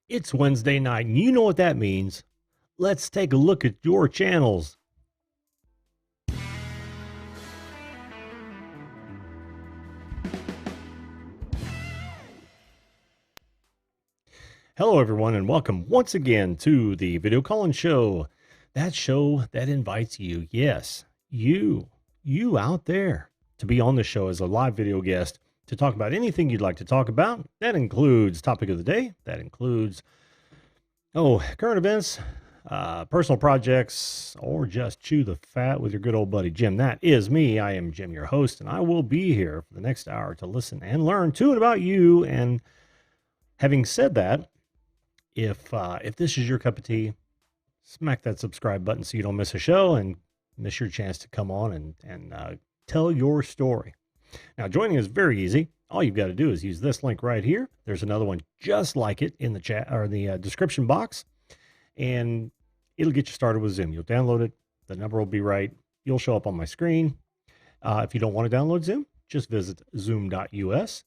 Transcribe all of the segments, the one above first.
It's Wednesday night, and you know what that means. Let's take a look at your channels. Hello, everyone, and welcome once again to the Video Call-In Show. That show that invites you, yes, you out there, to be on the show as a live video guest to talk about anything you'd like to talk about. That includes topic of the day. That includes, current events, personal projects, or just chew the fat with your good old buddy Jim. That is me. I am Jim, your host, and I will be here for the next hour to listen and learn to and about you. And having said that, if this is your cup of tea, smack that subscribe button so you don't miss a show and miss your chance to come on and tell your story. Now, joining is very easy. All you've got to do is use this link right here. There's another one just like it in the chat or the description box, and it'll get you started with Zoom. You'll download it. The number will be right. You'll show up on my screen. If you don't want to download Zoom, just visit zoom.us.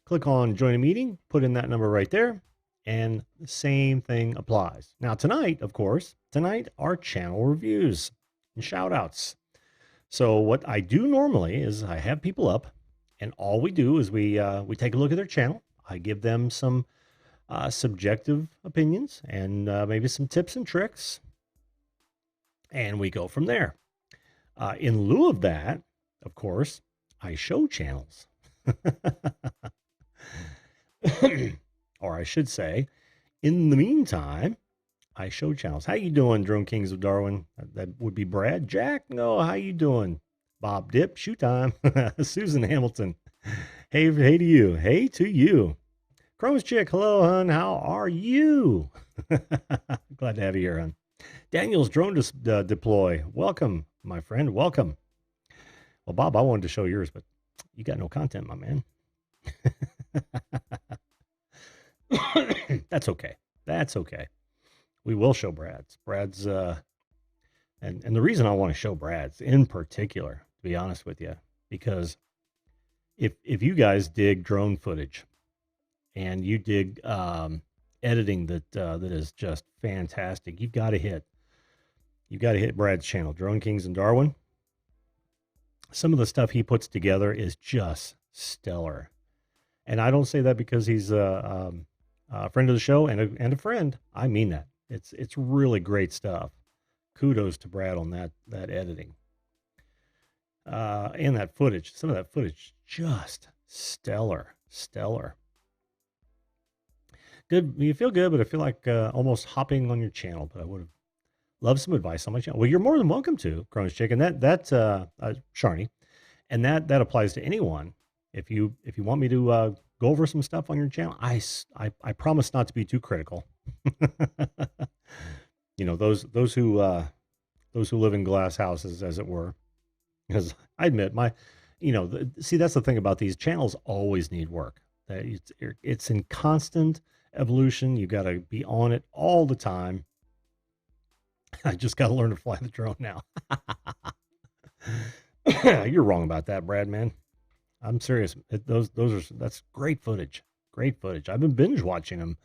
Click on join a meeting, put in that number right there, and the same thing applies. Now, tonight, of course, are channel reviews and shout outs. So what I do normally is I have people up, and all we do is we take a look at their channel. I give them some subjective opinions and maybe some tips and tricks, and we go from there. In lieu of that, of course, I show channels. Or I should say, in the meantime, I show channels. How you doing, Drone Kings of Darwin? That would be Brad. Jack, no, how you doing? Bob Dip, shoot time. Susan Hamilton. Hey to you. Hey to you. Chrome's Chick, hello, hon. How are you? Glad to have you here, hon. Daniel's Drone Deploy. Welcome, my friend. Welcome. Well, Bob, I wanted to show yours, but you got no content, my man. That's okay. That's okay. We will show Brad's. Brad's, and the reason I want to show Brad's in particular, to be honest with you, because if you guys dig drone footage and you dig editing that is just fantastic, you've got to hit Brad's channel, Drone Kings in Darwin. Some of the stuff he puts together is just stellar, and I don't say that because he's a friend of the show and a friend. I mean that. It's really great stuff. Kudos to Brad on that editing. And that footage. Some of that footage just stellar. Good. You feel good, but I feel like almost hopping on your channel, but I would have loved some advice on my channel. Well, you're more than welcome to, Crone's Chicken. That's Sharni. And that applies to anyone. If you want me to go over some stuff on your channel, I promise not to be too critical. You know, those who live in glass houses, as it were, because I admit see, that's the thing about these channels, always need work. It's in constant evolution. You got to be on it all the time. I just got to learn to fly the drone now. You're wrong about that, Brad, man. I'm serious. That's great footage. Great footage. I've been binge watching them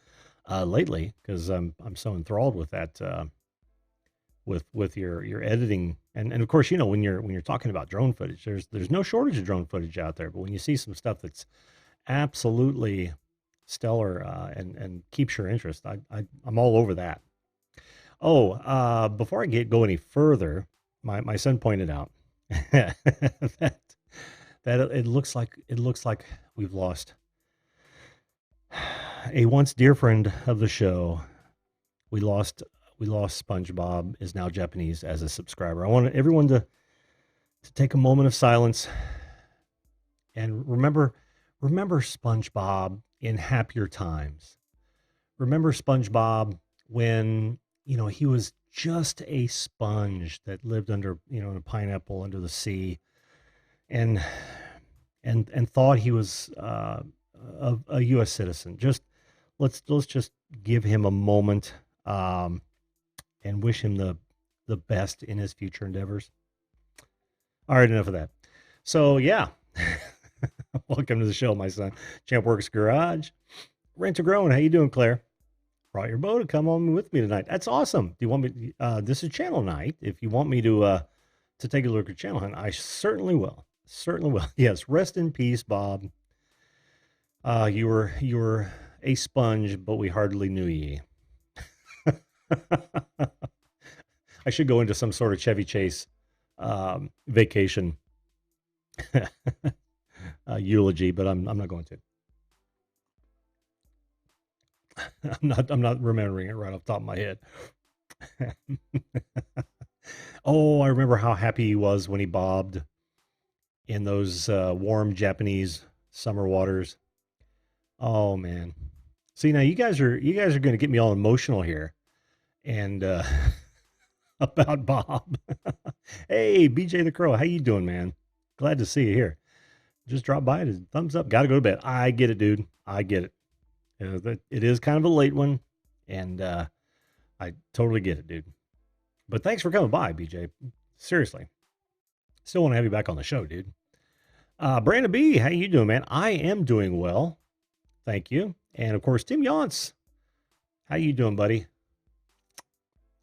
lately because I'm so enthralled with that with your editing and of course, when you're talking about drone footage, there's no shortage of drone footage out there. But when you see some stuff that's absolutely stellar and keeps your interest, I'm all over that. Before I go any further, my son pointed out that it looks like we've lost a once dear friend of the show. We lost SpongeBob is now Japanese as a subscriber. I want everyone to take a moment of silence and remember SpongeBob in happier times. Remember SpongeBob when he was just a sponge that lived under in a pineapple under the sea, and thought he was a U.S. citizen. Let's just give him a moment and wish him the best in his future endeavors. All right, enough of that. So yeah, welcome to the show, my son. Champ Works Garage. Rent a Grown. How you doing, Claire? Brought your bow to come on with me tonight. That's awesome. Do you want me? This is channel night. If you want me to take a look at channel hunt, I certainly will. Certainly will. Yes. Rest in peace, Bob. You were a sponge, but we hardly knew ye. I should go into some sort of Chevy Chase vacation eulogy, but I'm not going to. I'm not remembering it right off the top of my head. Oh, I remember how happy he was when he bobbed in those warm Japanese summer waters. Oh man. See, now you guys are going to get me all emotional here and about Bob. Hey, BJ the Crow, how you doing, man? Glad to see you here. Just drop by it. Thumbs up. Got to go to bed. I get it, dude. I get it. It is kind of a late one, and I totally get it, dude. But thanks for coming by, BJ. Seriously. Still want to have you back on the show, dude. Brandon B, how you doing, man? I am doing well. Thank you. And of course, Tim Yance. How you doing, buddy?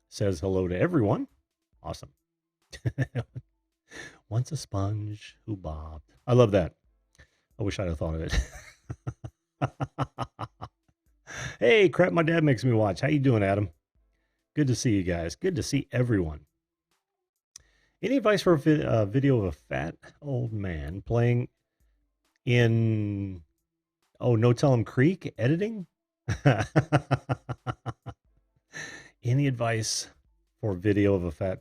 Says hello to everyone. Awesome. Once a sponge who bobbed. I love that. I wish I'd have thought of it. Hey, crap, my dad makes me watch. How you doing, Adam? Good to see you guys. Good to see everyone. Any advice for a video of a fat old man playing in, No Tell 'em Creek editing? Any advice for video of a fat,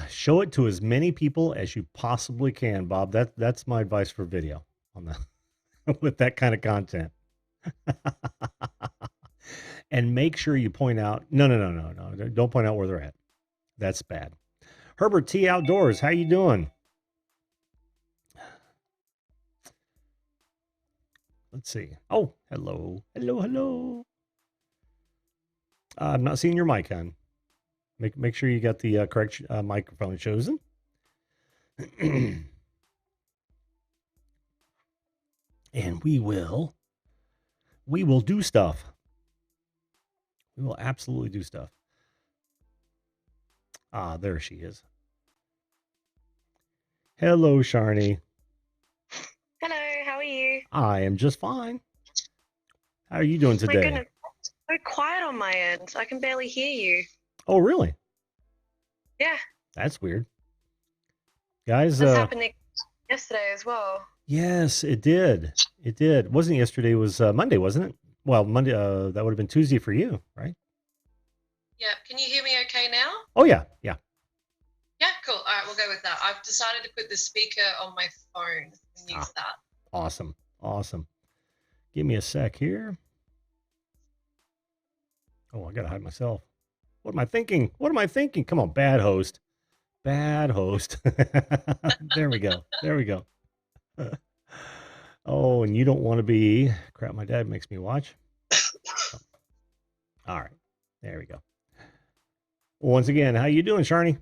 show it to as many people as you possibly can, Bob. That's my advice for video on the with that kind of content. And make sure you point out, no. Don't point out where they're at. That's bad. Herbert T Outdoors, how you doing? Let's see. Oh, hello. I'm not seeing your mic on. Make sure you got the correct microphone chosen. And we will do stuff. We will absolutely do stuff. There she is. Hello, Sharni. Hello, how are you? I am just fine. How are you doing today? My goodness, it's so quiet on my end. I can barely hear you. Oh, really? Yeah. That's weird. Guys, this happened yesterday as well. Yes, it did. It did. It wasn't yesterday, it was Monday, wasn't it? Well, Monday, that would have been Tuesday for you, right? Yeah. Can you hear me okay now? Oh, yeah. Yeah, cool. All right, we'll go with that. I've decided to put the speaker on my phone and use that. Awesome. Give me a sec here. Oh, I got to hide myself. What am I thinking? Come on, bad host. There we go. Oh, and you don't want to be, crap, my dad makes me watch. All right, there we go. Once again, how you doing, Sharni?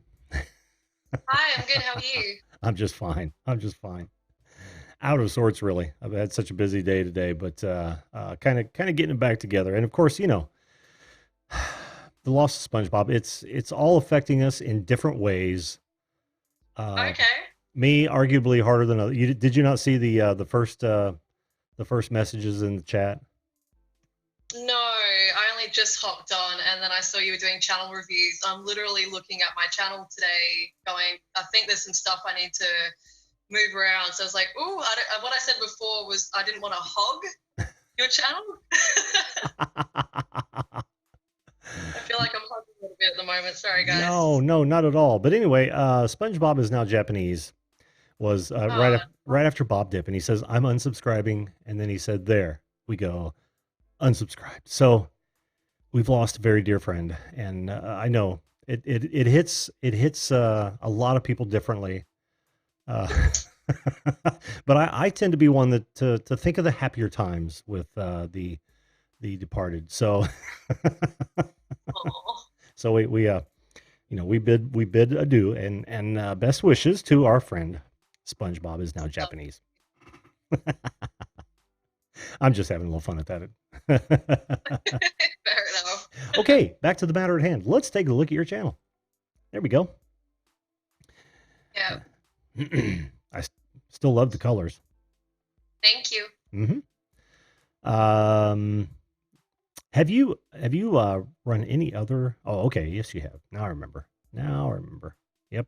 Hi, I'm good. How are you? I'm just fine. Out of sorts, really. I've had such a busy day today, but kind of getting it back together. And of course, the loss of SpongeBob, it's all affecting us in different ways. Okay. Me, arguably harder than other. Did you not see the first messages in the chat? No, I only just hopped on and then I saw you were doing channel reviews. I'm literally looking at my channel today going, I think there's some stuff I need to move around. So I was like, ooh, what I said before was I didn't want to hog your channel. I feel like I'm hogging a little bit at the moment. Sorry, guys. No, not at all. But anyway, SpongeBob is now Japanese. Was right after Bob Dip, and he says, I'm unsubscribing. And then he said, there we go. Unsubscribed. So we've lost a very dear friend, and I know it hits a lot of people differently. But I tend to be one that to think of the happier times with the departed. So so we bid adieu and best wishes to our friend SpongeBob is now Japanese. I'm just having a little fun at that. Fair enough. Okay, back to the matter at hand. Let's take a look at your channel. There we go. Yeah. I still love the colors. Thank you. Um, have you run any other? Oh, okay. Yes, you have. Now I remember. Yep.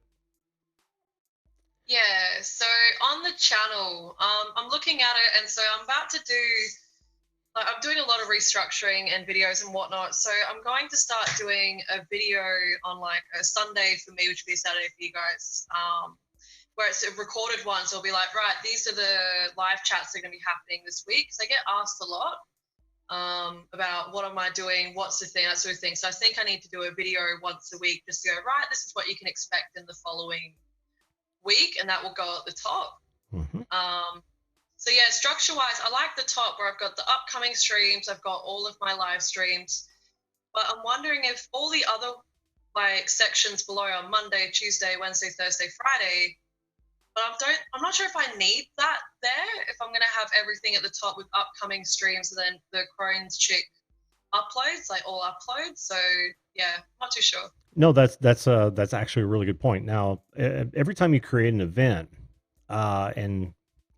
Yeah, so on the channel, I'm looking at it, and so I'm about to do, like, I'm doing a lot of restructuring and videos and whatnot. So I'm going to start doing a video on like a Sunday for me, which would be a Saturday for you guys, where it's a recorded one. So I'll be like, right, these are the live chats that are going to be happening this week. So I get asked a lot about what am I doing, what's the thing, that sort of thing. So I think I need to do a video once a week just to go, right, this is what you can expect in the following week, and that will go at the top. So yeah, structure wise, I like the top where I've got the upcoming streams, I've got all of my live streams, but I'm wondering if all the other like sections below are Monday, Tuesday, Wednesday, Thursday, Friday, but I'm not sure if I need that there, if I'm gonna have everything at the top with upcoming streams and then the Crohn's Chick uploads, like all uploads. So yeah, not too sure. No, that's actually a really good point. Now, every time you create an event, and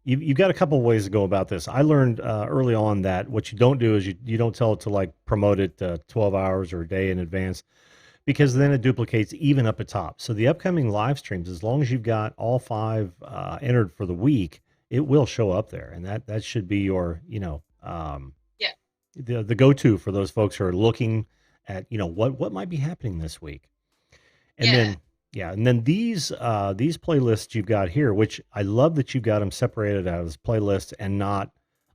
you've got a couple of ways to go about this. I learned early on that what you don't do is you don't tell it to like promote it 12 hours or a day in advance, because then it duplicates even up at top. So the upcoming live streams, as long as you've got all 5 entered for the week, it will show up there, and that should be your Yeah. the go-to for those folks who are looking at what might be happening this week. And then these playlists you've got here, which I love that you've got them separated out as playlists and not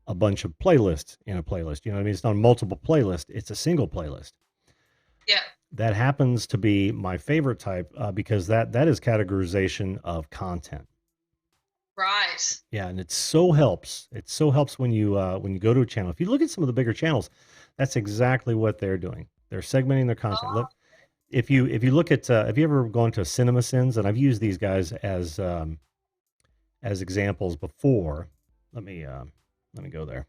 a bunch of playlists in a playlist. You know what I mean? It's not a multiple playlist; it's a single playlist. Yeah. That happens to be my favorite type because that is categorization of content. Right. Yeah, and it so helps. It so helps when you go to a channel. If you look at some of the bigger channels, that's exactly what they're doing. They're segmenting their content. Look, if you look at have you ever gone to CinemaSins? And I've used these guys as examples before. Let me go there.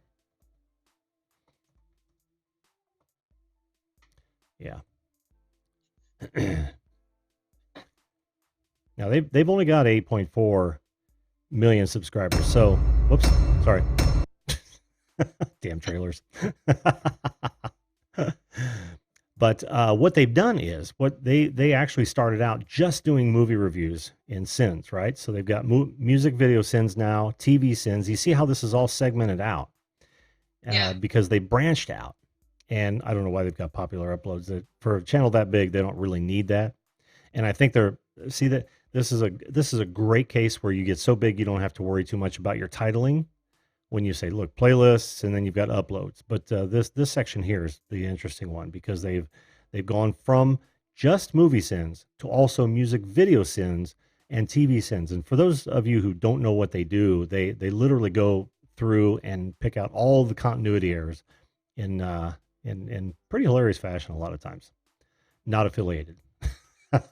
Yeah. Now they've only got 8.4 million subscribers. So, whoops, sorry. Damn trailers. But what they've done is what they actually started out just doing movie reviews in sins, right? So they've got music video sins now, TV sins. You see how this is all segmented out because they branched out. And I don't know why they've got popular uploads. That for a channel that big, they don't really need that. And I think this is a great case where you get so big you don't have to worry too much about your titling when you say, look, playlists, and then you've got uploads. But this section here is the interesting one because they've gone from just movie sins to also music video sins and TV sins. And for those of you who don't know what they do, they literally go through and pick out all the continuity errors in pretty hilarious fashion a lot of times. Not affiliated. But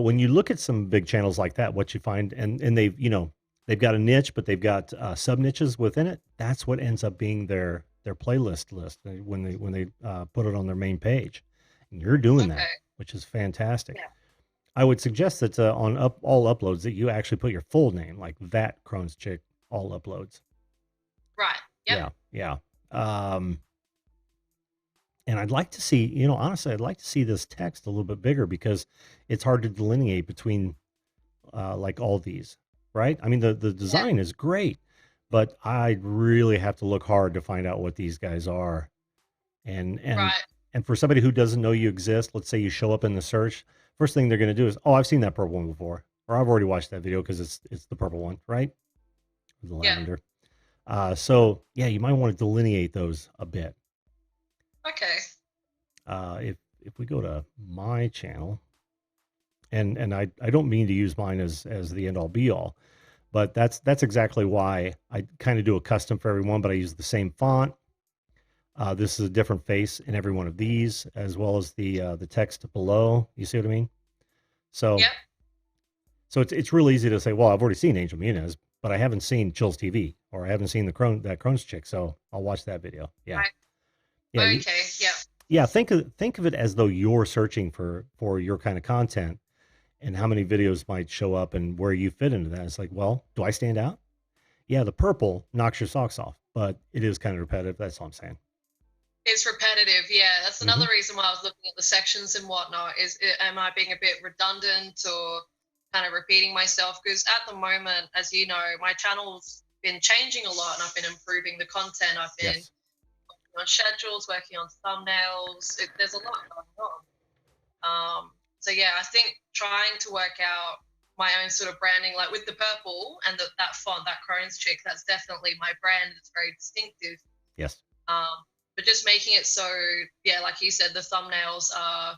when you look at some big channels like that, what you find, and they've got a niche, but they've got sub niches within it. That's what ends up being their playlist list when they put it on their main page. And you're doing that, which is fantastic. Yeah. I would suggest that on all uploads that you actually put your full name, like that Crohn's Chick all uploads. Right. Yep. Yeah. And I'd like to see, honestly, I'd like to see this text a little bit bigger because it's hard to delineate between like all these, right? I mean, the design is great, but I'd really have to look hard to find out what these guys are. And for somebody who doesn't know you exist, let's say you show up in the search, first thing they're going to do is, oh, I've seen that purple one before, or I've already watched that video because it's the purple one, right? The lavender. So yeah, you might want to delineate those a bit. Okay. If we go to my channel, and I don't mean to use mine as the end all be all, but that's exactly why I kind of do a custom for everyone, but I use the same font. This is a different face in every one of these, as well as the text below. You see what I mean? So, so it's real easy to say, well, I've already seen Angel Muniz. but I haven't seen Chill's TV or I haven't seen that Crohn's chick, so I'll watch that video. Yeah, yeah, Right. Okay. Yeah. yeah. Think of it as though you're searching for your kind of content and how many videos might show up and where you fit into that. It's like, well, do I stand out? Yeah, the purple knocks your socks off, but it is kind of repetitive. That's all I'm saying. It's repetitive. Yeah. That's Hmm. another reason why I was looking at the sections and whatnot. Am I being a bit redundant or kind of repeating myself? Because at the moment, as you know, my channel's been changing a lot and I've been improving the content. I've been Yes. on schedules, working on thumbnails. There's a lot going on. So yeah, I think trying to work out my own sort of branding, like with the purple and that font, that Crohn's chick, that's definitely my brand. It's very distinctive. Yes. Um, but just making it so, yeah, like you said, the thumbnails are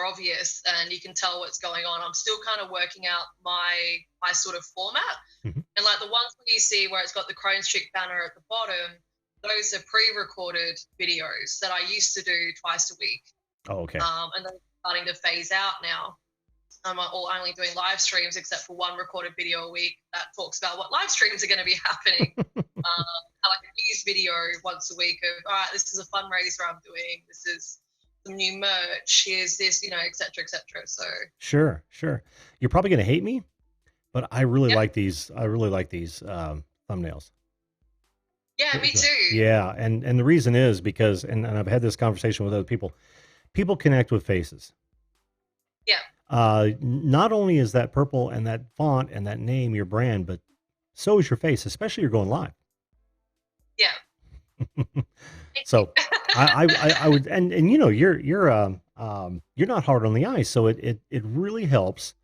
obvious and you can tell what's going on. I'm still kind of working out my sort of format. Hmm. And like the ones that you see where it's got the Crohn's chick banner at the bottom, those are pre-recorded videos that I used to do twice a week. Oh, okay. And they're starting to phase out now. I'm only doing live streams except for one recorded video a week that talks about what live streams are going to be happening. Like a news video once a week of, all right, this is a fundraiser I'm doing. This is some new merch. Here's this, et cetera, et cetera. So Sure, sure. You're probably gonna hate me, but I really yeah, like these. I really like these thumbnails. yeah, me too. Yeah, and the reason is because, and I've had this conversation with other people. People connect with faces. Yeah, Not only is that purple and that font and that name your brand, but so is your face, especially you're going live. yeah. Thank you. So I would, and you're not hard on the eyes, so it really helps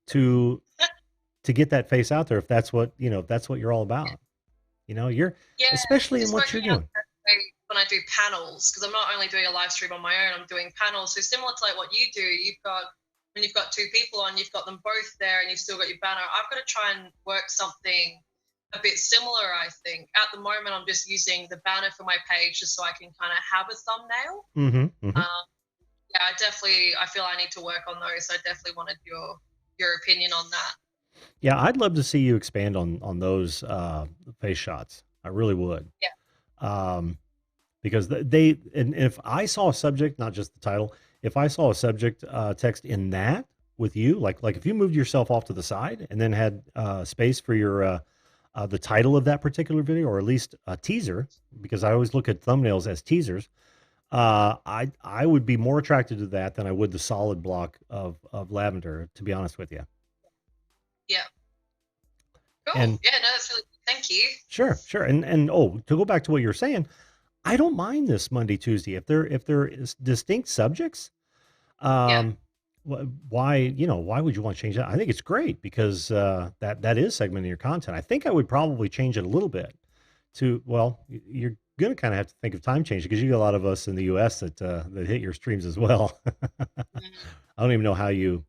to get that face out there if that's what if that's what you're all about. You're Yeah, especially in just what you're working out doing. the best way when I do panels, because I'm not only doing a live stream on my own, I'm doing panels. So similar to like what you do, when you've got two people on, you've got them both there and you've still got your banner. I've got to try and work something a bit similar, I think. At the moment, I'm just using the banner for my page just so I can kind of have a thumbnail. Hmm. Hmm. Um, yeah, I feel I need to work on those. I definitely wanted your opinion on that. Yeah, I'd love to see you expand on those face shots. I really would. Yeah, Um, because they and if I saw a subject, not just the title, if I saw a subject text in that with you, like if you moved yourself off to the side and then had space for your the title of that particular video, or at least a teaser, because I always look at thumbnails as teasers. I would be more attracted to that than I would the solid block of lavender, to be honest with you. yeah. Cool. And Yeah, no, that's really thank you. sure, sure, and oh, to go back to what you're saying, I don't mind this Monday, Tuesday if there is distinct subjects. Yeah. Um, why would you want to change that? I think it's great because that is segmenting your content. I think I would probably change it a little bit to well, you're gonna kind of have to think of time change because you got a lot of us in the U.S. that hit your streams as well. Mhm. I don't even know how you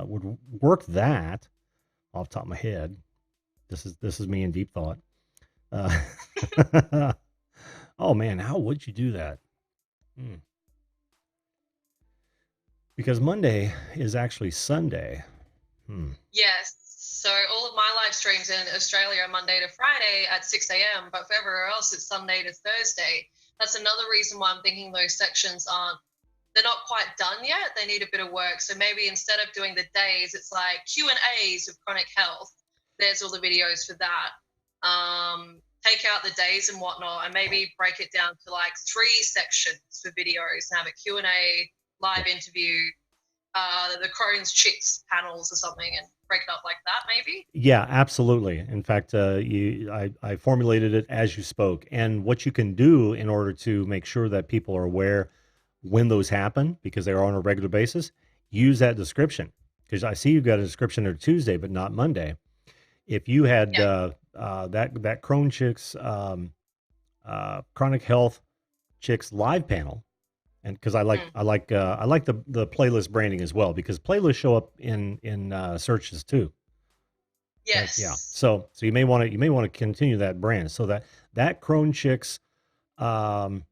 would work that off the top of my head. This is me in deep thought. Uh, oh man, how would you do that? Hmm. Because Monday is actually Sunday. Hmm. Yes. So all of my live streams in Australia are Monday to Friday at 6 a.m., but for everywhere else, it's Sunday to Thursday. That's another reason why I'm thinking those sections they're not quite done yet. They need a bit of work. So maybe instead of doing the days, it's like Q&As of chronic health. There's all the videos for that. Take out the days and whatnot and maybe break it down to like 3 sections for videos and have a Q&A, Yeah. live interview, the Crohn's chicks panels or something and break it up like that maybe. Yeah, absolutely. In fact, I formulated it as you spoke, and what you can do in order to make sure that people are aware when those happen because they are on a regular basis. Use that description because I see you've got a description of Tuesday, but not Monday. If you had Yeah. that Crohn Chicks Chronic Health Chicks live panel, and because Mm. I like the playlist branding as well because playlists show up in searches too. Yeah. Yes. So you may want to continue that brand so that Crone Chicks um,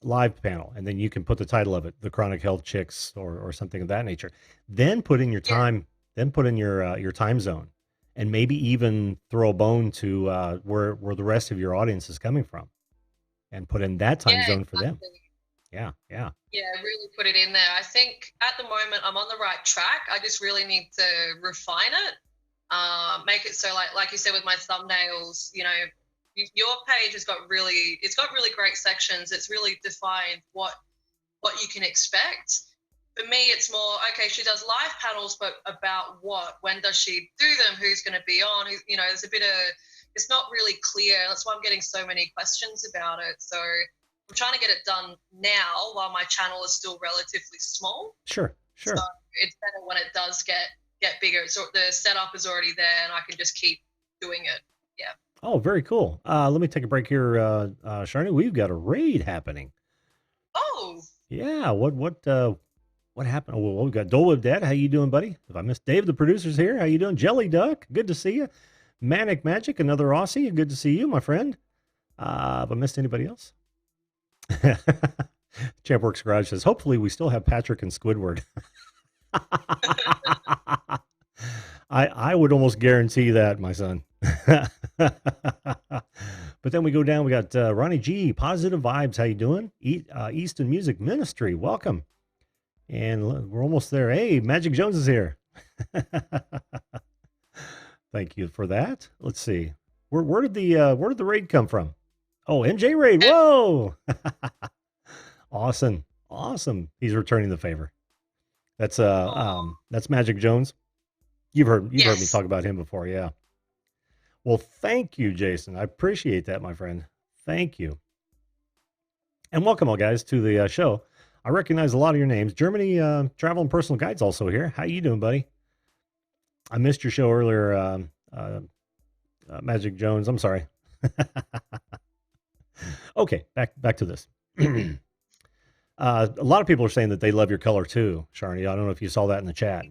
live panel, and then you can put the title of it, the Chronic Health Chicks, or something of that nature. Then put in your Yeah. time. Then put in your time zone, and maybe even throw a bone to where the rest of your audience is coming from, and put in that time Yeah, zone for them. exactly. Yeah, yeah, Yeah, really put it in there. I think at the moment I'm on the right track. I just really need to refine it, make it so like you said with my thumbnails. Your page it's got really great sections. It's really defined what you can expect. For me, it's more okay. She does live panels, but about what? When does she do them? Who's going to be on? There's a bit of it's not really clear. That's why I'm getting so many questions about it. So I'm trying to get it done now while my channel is still relatively small. sure, So sure. it's better when it does get bigger. So the setup is already there, and I can just keep doing it. Yeah. Oh, very cool. Let me take a break here, Sharni. We've got a raid happening. Oh, Yeah, what happened? Oh, well, we've got Dole of Dad. How you doing, buddy? If I missed Dave, the producer's here. How you doing? Jelly Duck, good to see you. Manic Magic, another Aussie. Good to see you, my friend. Have I missed anybody else? Champworks Garage says, hopefully we still have Patrick and Squidward. I would almost guarantee that, my son. But then we go down. We got Ronnie G, Positive Vibes. How you doing? Easton Music Ministry, welcome. And we're almost there. Hey, Magic Jones is here. Thank you for that. Let's see. Where did the raid come from? Oh, MJ raid. Whoa. Awesome. Awesome. He's returning the favor. That's Magic Jones. You've heard me yes. talk about him before, yeah. Well, thank you, Jason. I appreciate that, my friend. Thank you. And welcome all guys to the show. I recognize a lot of your names. Germany Travel and Personal Guides also here. How you doing, buddy? I missed your show earlier, Magic Jones. I'm sorry. Okay, back to this. A lot of people are saying that they love your color too, Sharni. I don't know if you saw that in the chat.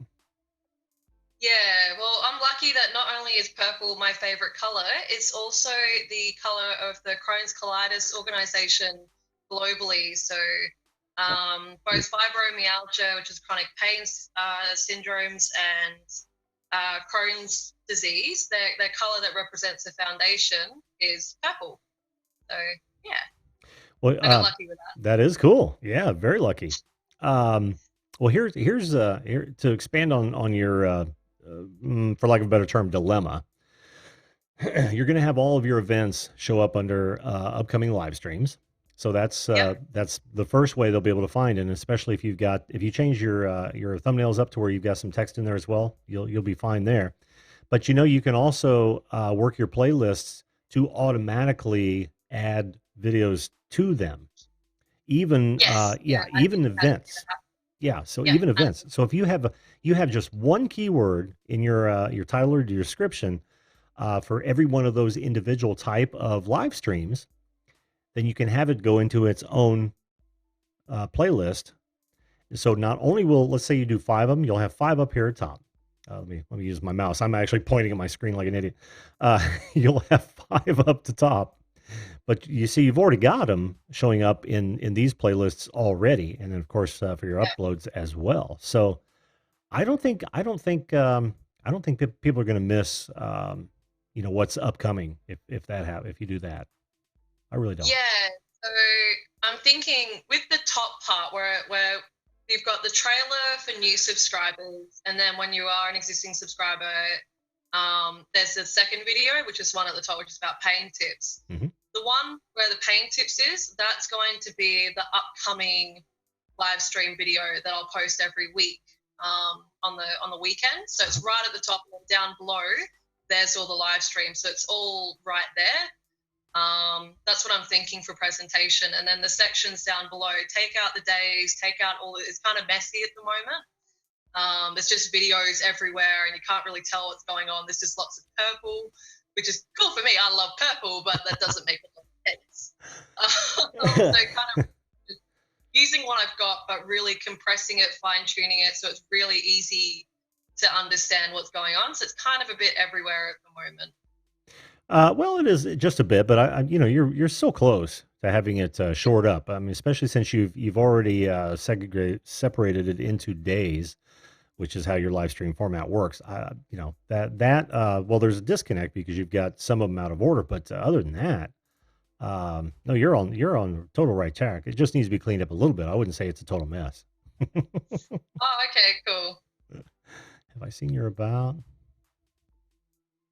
Yeah, well, I'm lucky that not only is purple my favorite color, it's also the color of the Crohn's Colitis organization globally. So both fibromyalgia, which is chronic pain syndromes, and Crohn's disease, their color that represents the foundation is purple. So yeah, well, I got lucky with that. That is cool. Yeah, very lucky. Well, here's here to expand on your for lack of a better term, dilemma. You're going to have all of your events show up under upcoming live streams. So that's the first way they'll be able to find it. And especially if you change your thumbnails up to where you've got some text in there as well, you'll be fine there. But you can also work your playlists to automatically add videos to them. Even even events. Yeah, so even events. So if you have just one keyword in your title or your description for every one of those individual type of live streams, then you can have it go into its own playlist. So not only let's say you do 5 of them, you'll have 5 up here at top. Let me use my mouse. I'm actually pointing at my screen like an idiot. You'll have 5 up the top. But you see, you've already got them showing up in these playlists already, and then of course for your uploads as well. So I don't think people are going to miss what's upcoming if if you do that. I really don't. Yeah. So I'm thinking with the top part where you've got the trailer for new subscribers, and then when you are an existing subscriber, there's a second video, which is one at the top, which is about pain tips. Mm-hmm. The one where the pain tips is, that's going to be the upcoming live stream video that I'll post every week on the weekend. So it's right at the top, and down below there's all the live streams. So it's all right there. That's what I'm thinking for presentation. And then the sections down below, take out the days, take out it's kind of messy at the moment. There's just videos everywhere and you can't really tell what's going on. There's just lots of purple, which is cool for me. I love purple, but that doesn't make a lot of sense. So kind of using what I've got, but really compressing it, fine tuning it, so it's really easy to understand what's going on. So it's kind of a bit everywhere at the moment. Well, it is just a bit, but you're so close to having it shored up. I mean, especially since you've already separated it into days. which is how your live stream format works. You know, well, there's a disconnect because you've got some of them out of order, but other than that, no, you're on total right track. It just needs to be cleaned up a little bit. I wouldn't say it's a total mess. Oh, okay, cool. Have I seen your about?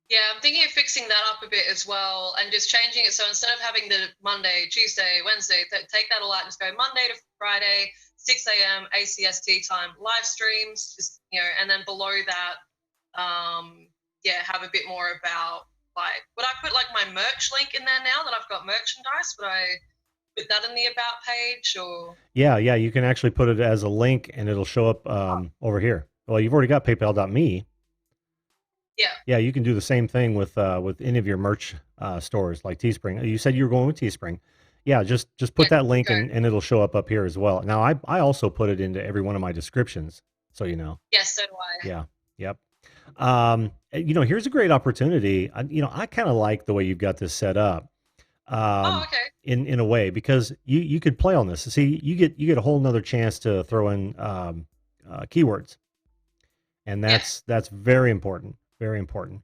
Yeah, I'm thinking of fixing that up a bit as well and just changing it. So instead of having the Monday, Tuesday, Wednesday, take that all out and just go Monday to Friday, 6 a.m. ACST time live streams, just, and then below that, have a bit more about, like, would I put like my merch link in there now that I've got merchandise? Would I put that in the about page or? Yeah, you can actually put it as a link and it'll show up over here. Well, you've already got paypal.me. Yeah. Yeah, you can do the same thing with any of your merch stores like Teespring. You said you were going with Teespring. Yeah, just put that link and it'll show up here as well. Now, I also put it into every one of my descriptions, so you know. Yes, so do I. Yeah, yep. Here's a great opportunity. I kind of like the way you've got this set up. Okay. In a way, because you could play on this. See, you get a whole nother chance to throw in keywords, and that's very important. Very important.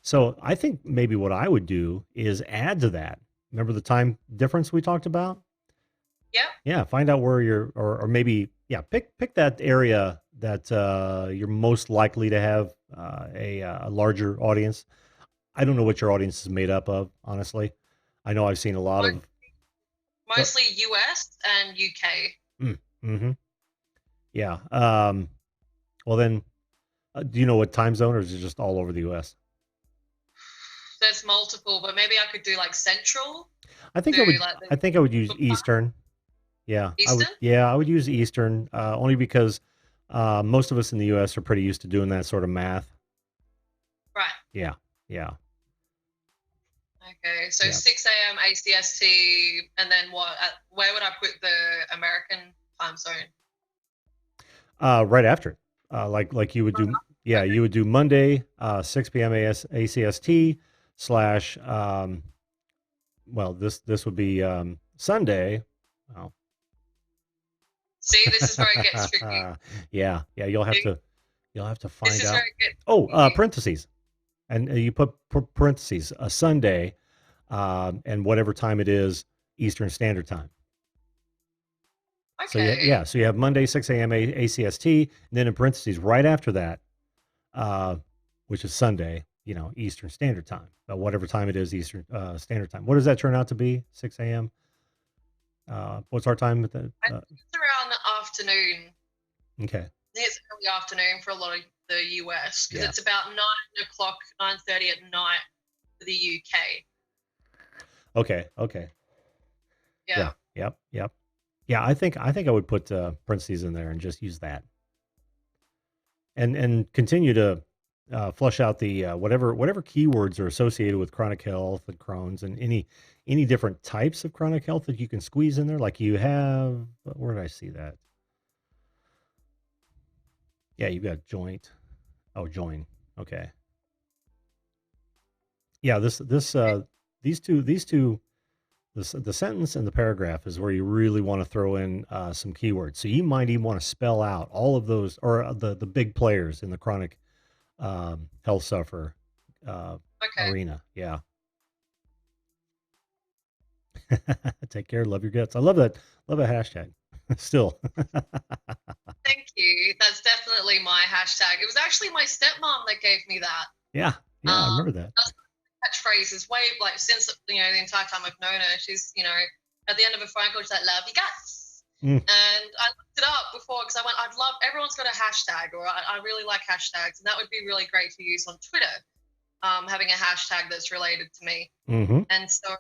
So I think maybe what I would do is add to that. Remember the time difference we talked about? Yeah. Yeah. Find out where you're, or maybe, pick that area that you're most likely to have a larger audience. I don't know what your audience is made up of, honestly. I know I've seen a lot of mostly US and UK. Mm-hmm. Yeah. Well then, do you know what time zone, or is it just all over the U.S.? There's multiple, but maybe I could do like Central. I think I would use Eastern. Yeah, Eastern? I would use Eastern only because most of us in the U.S. are pretty used to doing that sort of math. Right. Yeah. Okay, so 6 a.m. ACST, and then what? Where would I put the American time zone? Right after it. Like you would do. Yeah, you would do Monday, 6 p.m. ACST slash. Well, this would be Sunday. Oh. See, this is where it gets tricky. Yeah. You'll have to find out. Parentheses, and you put parentheses a Sunday, and whatever time it is, Eastern Standard Time. Okay. So you have Monday 6 a.m. ACST, and then in parentheses right after that, which is Sunday, Eastern Standard Time, whatever time it is, Eastern Standard Time. What does that turn out to be? 6 a.m. What's our time at the? I think it's around the afternoon. Okay. I think it's early afternoon for a lot of the US because it's about 9:30 at night for the UK. Okay. Yeah. Yep. Yeah, I think I would put parentheses in there and just use that, and continue to flush out the whatever keywords are associated with chronic health and Crohn's and any different types of chronic health that you can squeeze in there. Like you have, where did I see that? Yeah, you've got joint. Oh, join. Okay. Yeah, these two. The sentence and the paragraph is where you really want to throw in some keywords. So you might even want to spell out all of those, or the big players in the chronic health sufferer arena. Yeah. Take care. Love your guts. I love that. Love a hashtag. Still. Thank you. That's definitely my hashtag. It was actually my stepmom that gave me that. Yeah. I remember that. Catchphrase is way since the entire time I've known her. She's at the end of a phone call, she's like, "Love your guts," and I looked it up before because I went, "I'd love everyone's got a hashtag, or I really like hashtags, and that would be really great to use on Twitter, having a hashtag that's related to me." Mm-hmm. And so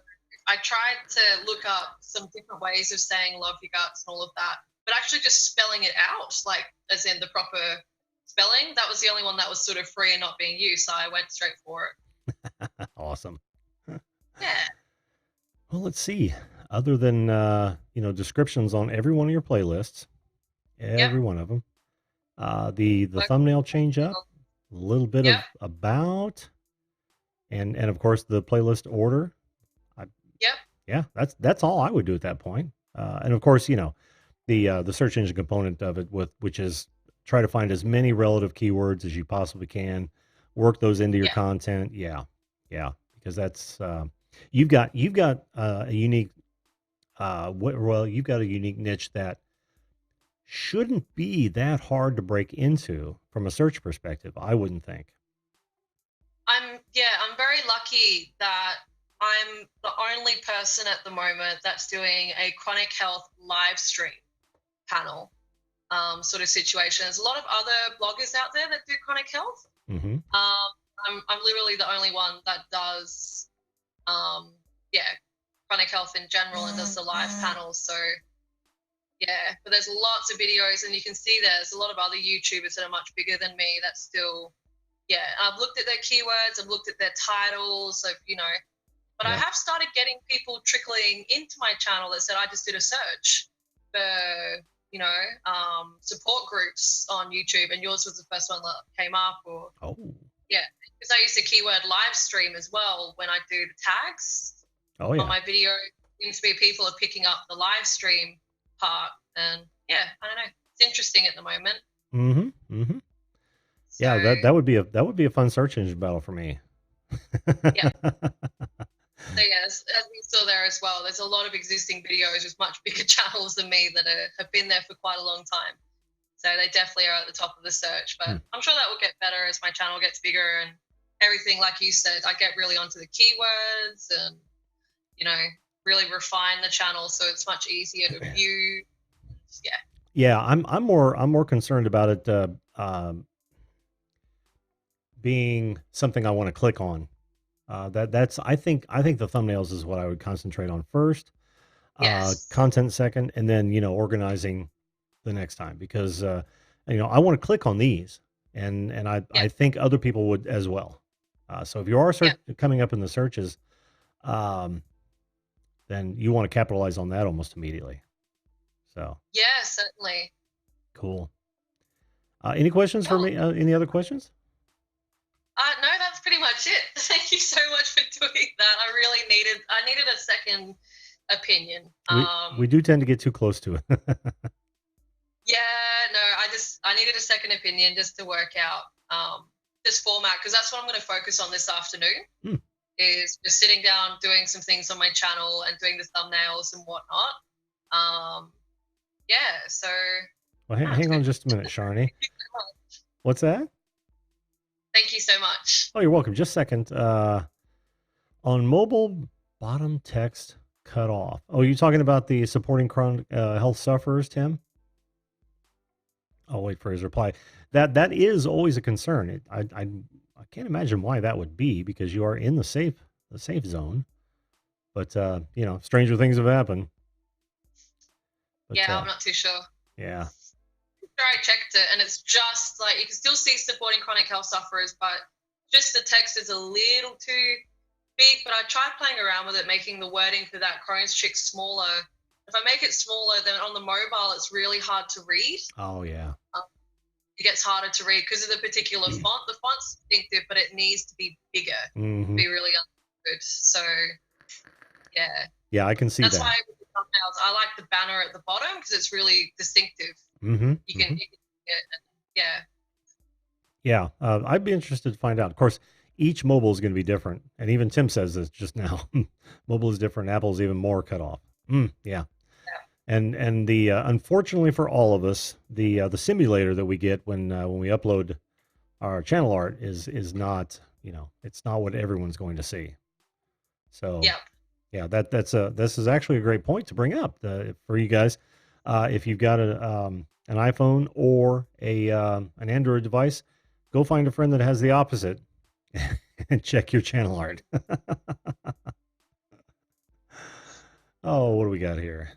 I tried to look up some different ways of saying "love your guts" and all of that, but actually just spelling it out, like as in the proper spelling, that was the only one that was sort of free and not being used, so I went straight for it. Awesome. Yeah. Well, let's see. Other than descriptions on every one of your playlists, every one of them, the thumbnail change up, a little bit of about, and of course the playlist order. Yeah, that's all I would do at that point. And of course, the search engine component of it, which is try to find as many relative keywords as you possibly can, work those into your Yeah. content. Yeah, yeah, because that's you've got a unique well, you've got a unique niche that shouldn't be that hard to break into from a search perspective, I wouldn't think. I'm very lucky that I'm the only person at the moment that's doing a chronic health live stream panel sort of situation. There's a lot of other bloggers out there that do chronic health. Mm-hmm. I'm literally the only one that does yeah, chronic health in general and does the live panels. So yeah, but there's lots of videos, and you can see there's a lot of other YouTubers that are much bigger than me that still, yeah. I've looked at their keywords, I've looked at their titles, so but I Yep. have started getting people trickling into my channel that said I just did a search for support groups on YouTube, and yours was the first one that came up, or Oh. yeah, because I use the keyword live stream as well when I do the tags Oh on yeah. my video. Seems to be people are picking up the live stream part, and yeah, I don't know. It's interesting at the moment. Mm-hmm. Mm-hmm. So Yeah, that would be a fun search engine battle for me. yeah, so yeah, as we saw there as well, there's a lot of existing videos with much bigger channels than me that have been there for quite a long time. So they definitely are at the top of the search. But I'm sure that will get better as my channel gets bigger and everything. Like you said, I get really onto the keywords and really refine the channel so it's much easier to view. Yeah. Yeah, I'm more concerned about it being something I want to click on. That's I think the thumbnails is what I would concentrate on first, Yes. content second, and then organizing the next time because I want to click on these, and I Yeah. I think other people would as well. So if you are Yeah. coming up in the searches, um, then you want to capitalize on that almost immediately. So Yeah, certainly. cool. Any questions for Cool. me? Any other questions? No, that's pretty much it. Thank you so much for doing that. I needed a second opinion. We do tend to get too close to it. Yeah, no, I needed a second opinion just to work out this format, because that's what I'm going to focus on this afternoon. Hmm. Is just sitting down, doing some things on my channel and doing the thumbnails and whatnot. Yeah, so Well, hang on just a minute, Sharni. What's that? thank you so much. Oh, you're welcome. Just a second. On mobile, bottom text cut off. Oh, you talking about the supporting chronic health sufferers, Tim? I'll wait for his reply. That is always a concern. I can't imagine why that would be because you are in the safe zone. But stranger things have happened. But, Yeah, I'm not too sure. Yeah. Sure, I checked it, and it's just like you can still see supporting chronic health sufferers, but just the text is a little too big. But I tried playing around with it, making the wording for that Crohn's chick smaller. If I make it smaller, then on the mobile, it's really hard to read. Oh yeah. It gets harder to read because of the particular font. The font's distinctive, but it needs to be bigger to be really understood. So, yeah. Yeah, I can see That's that. why with the thumbnails, I like the banner at the bottom because it's really distinctive. Mm-hmm. You can see it. Yeah. Yeah, I'd be interested to find out. Of course, each mobile is going to be different, and even Tim says this just now. Mobile is different. Apple's even more cut off. Yeah, and the unfortunately for all of us, the simulator that we get when we upload our channel art is not it's not what everyone's going to see. So yeah, this is actually a great point to bring up for you guys. If you've got an iPhone or an Android device, go find a friend that has the opposite and check your channel art. Oh, what do we got here?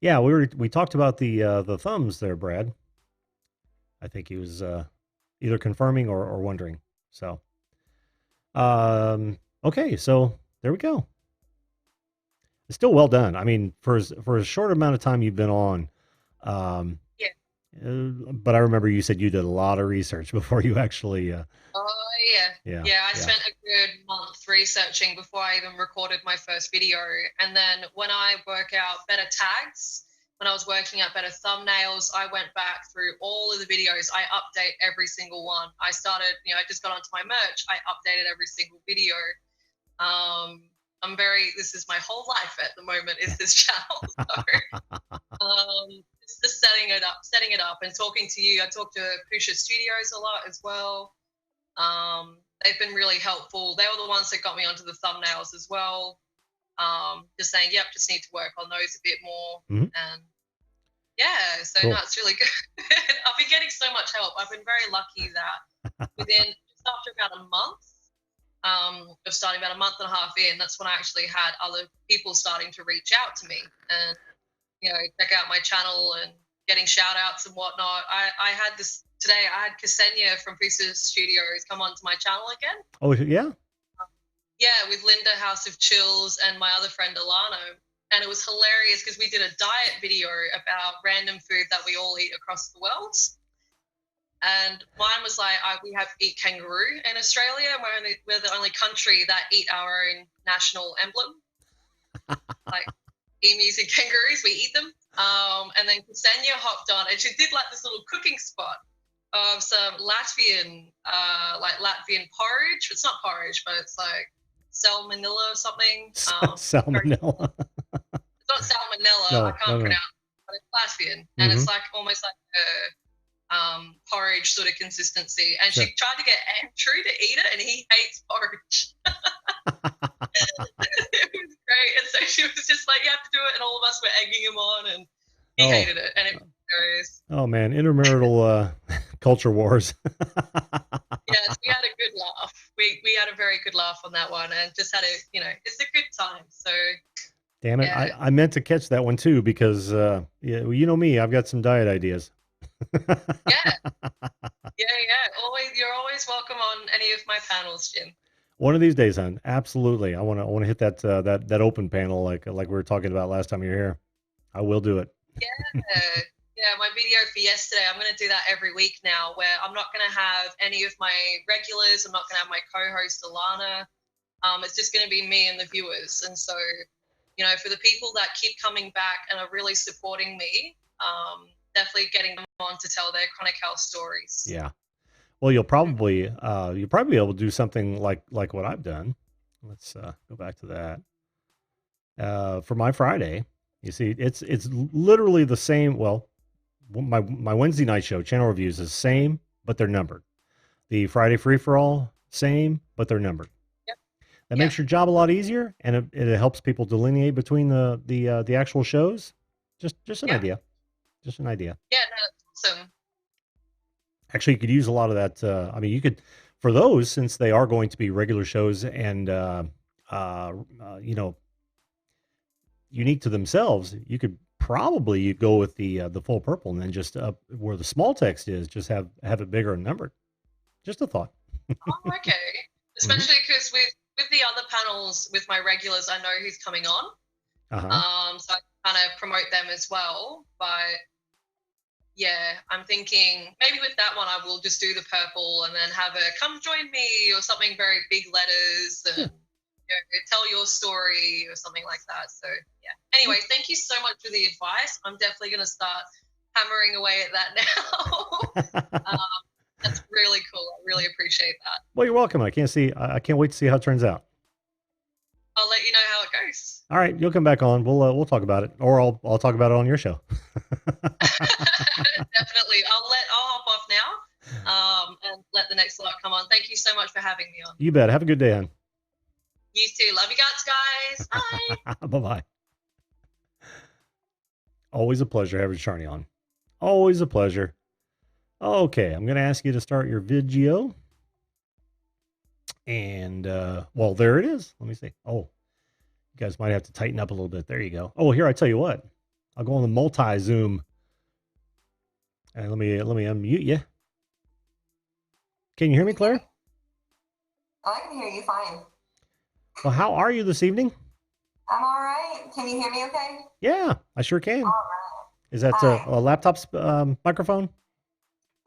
Yeah, we talked about the thumbs there, Brad. I think he was either confirming or wondering. So, okay, so there we go. It's still well done. I mean, for a short amount of time you've been on, but I remember you said you did a lot of research before you actually. Oh yeah. I spent a good month researching before I even recorded my first video, and then when I work out better tags, when I was working at Better Thumbnails, I went back through all of the videos. I update every single one. I started, I just got onto my merch. I updated every single video. This is my whole life at the moment is this channel. So, just setting it up and talking to you. I talk to Pusha Studios a lot as well. They've been really helpful. They were the ones that got me onto the thumbnails as well. Just saying, yep, just need to work on those a bit more. And yeah, so cool. No, it's really good. I've been getting so much help. I've been very lucky that within just after about a month, of starting about a month and a half in, that's when I actually had other people starting to reach out to me and, check out my channel and getting shout outs and whatnot. I had this today, I had Ksenia from Pusha Studios come onto my channel again. Oh, yeah? Yeah, with Linda House of Chills and my other friend Alana. And it was hilarious because we did a diet video about random food that we all eat across the world. And mine was like, we eat kangaroo in Australia. We're the only country that eat our own national emblem. Like emus and kangaroos, we eat them. And then Ksenia hopped on and she did like this little cooking spot of some Latvian porridge. It's not porridge, but it's like salmonella or something. Salmonella. It's not salmonella. No, I can't pronounce it, but it's Latvian. And it's like almost like a porridge sort of consistency. And she tried to get Andrew to eat it, and he hates porridge. It was great. And so she was just like, you have to do it. And all of us were egging him on, and he hated it. And it was hilarious. Oh, man. Intermarital culture wars. Yes, we had a good laugh. We had a very good laugh on that one, and just had it's a good time. So damn it. Yeah. I meant to catch that one too, because you know me, I've got some diet ideas. Yeah. You're always welcome on any of my panels, Jim. One of these days, hon. Absolutely. I want to hit that open panel like we were talking about last time you were here. I will do it. Yeah. Yeah, my video for yesterday, I'm going to do that every week now, where I'm not going to have any of my regulars. I'm not going to have my co-host Alana. It's just going to be me and the viewers. And so, for the people that keep coming back and are really supporting me, definitely getting them on to tell their chronic health stories. Yeah. Well, you'll probably be able to do something like what I've done. Let's go back to that. For my Friday, you see, it's literally the same. Well, my Wednesday night show, channel reviews, is the same, but they're numbered. The Friday free for all, same, but they're numbered. Yep. That makes your job a lot easier, and it helps people delineate between the actual shows. Just an idea. Just an idea. Yeah, no, that's awesome. Actually, you could use a lot of that. You could, for those, since they are going to be regular shows and unique to themselves, you could probably go with the full purple, and then just where the small text is, just have it bigger and numbered. Just a thought. Oh, okay. Especially because with the other panels with my regulars, I know who's coming on. So I kind of promote them as well. But yeah, I'm thinking maybe with that one, I will just do the purple and then have a come join me or something, very big letters, and tell your story or something like that. So yeah. Anyway, thank you so much for the advice. I'm definitely going to start hammering away at that now. That's really cool. I really appreciate that. Well, you're welcome. I can't wait to see how it turns out. I'll let you know how it goes. All right, you'll come back on. We'll talk about it, or I'll talk about it on your show. Definitely. I'll hop off now, and let the next lot come on. Thank you so much for having me on. You bet. Have a good day, hon. You too. Love you guys. Bye. Bye-bye. Always a pleasure having Charney on. Always a pleasure. Okay, I'm going to ask you to start your video. And, well, there it is. Let me see. Oh, you guys might have to tighten up a little bit. There you go. Oh, here, I tell you what. I'll go on the multi-zoom. And let me unmute you. Can you hear me, Claire? I can hear you fine. Well, how are you this evening? I'm all right. Can you hear me okay? Yeah, I sure can. All right. Is that a laptop's microphone?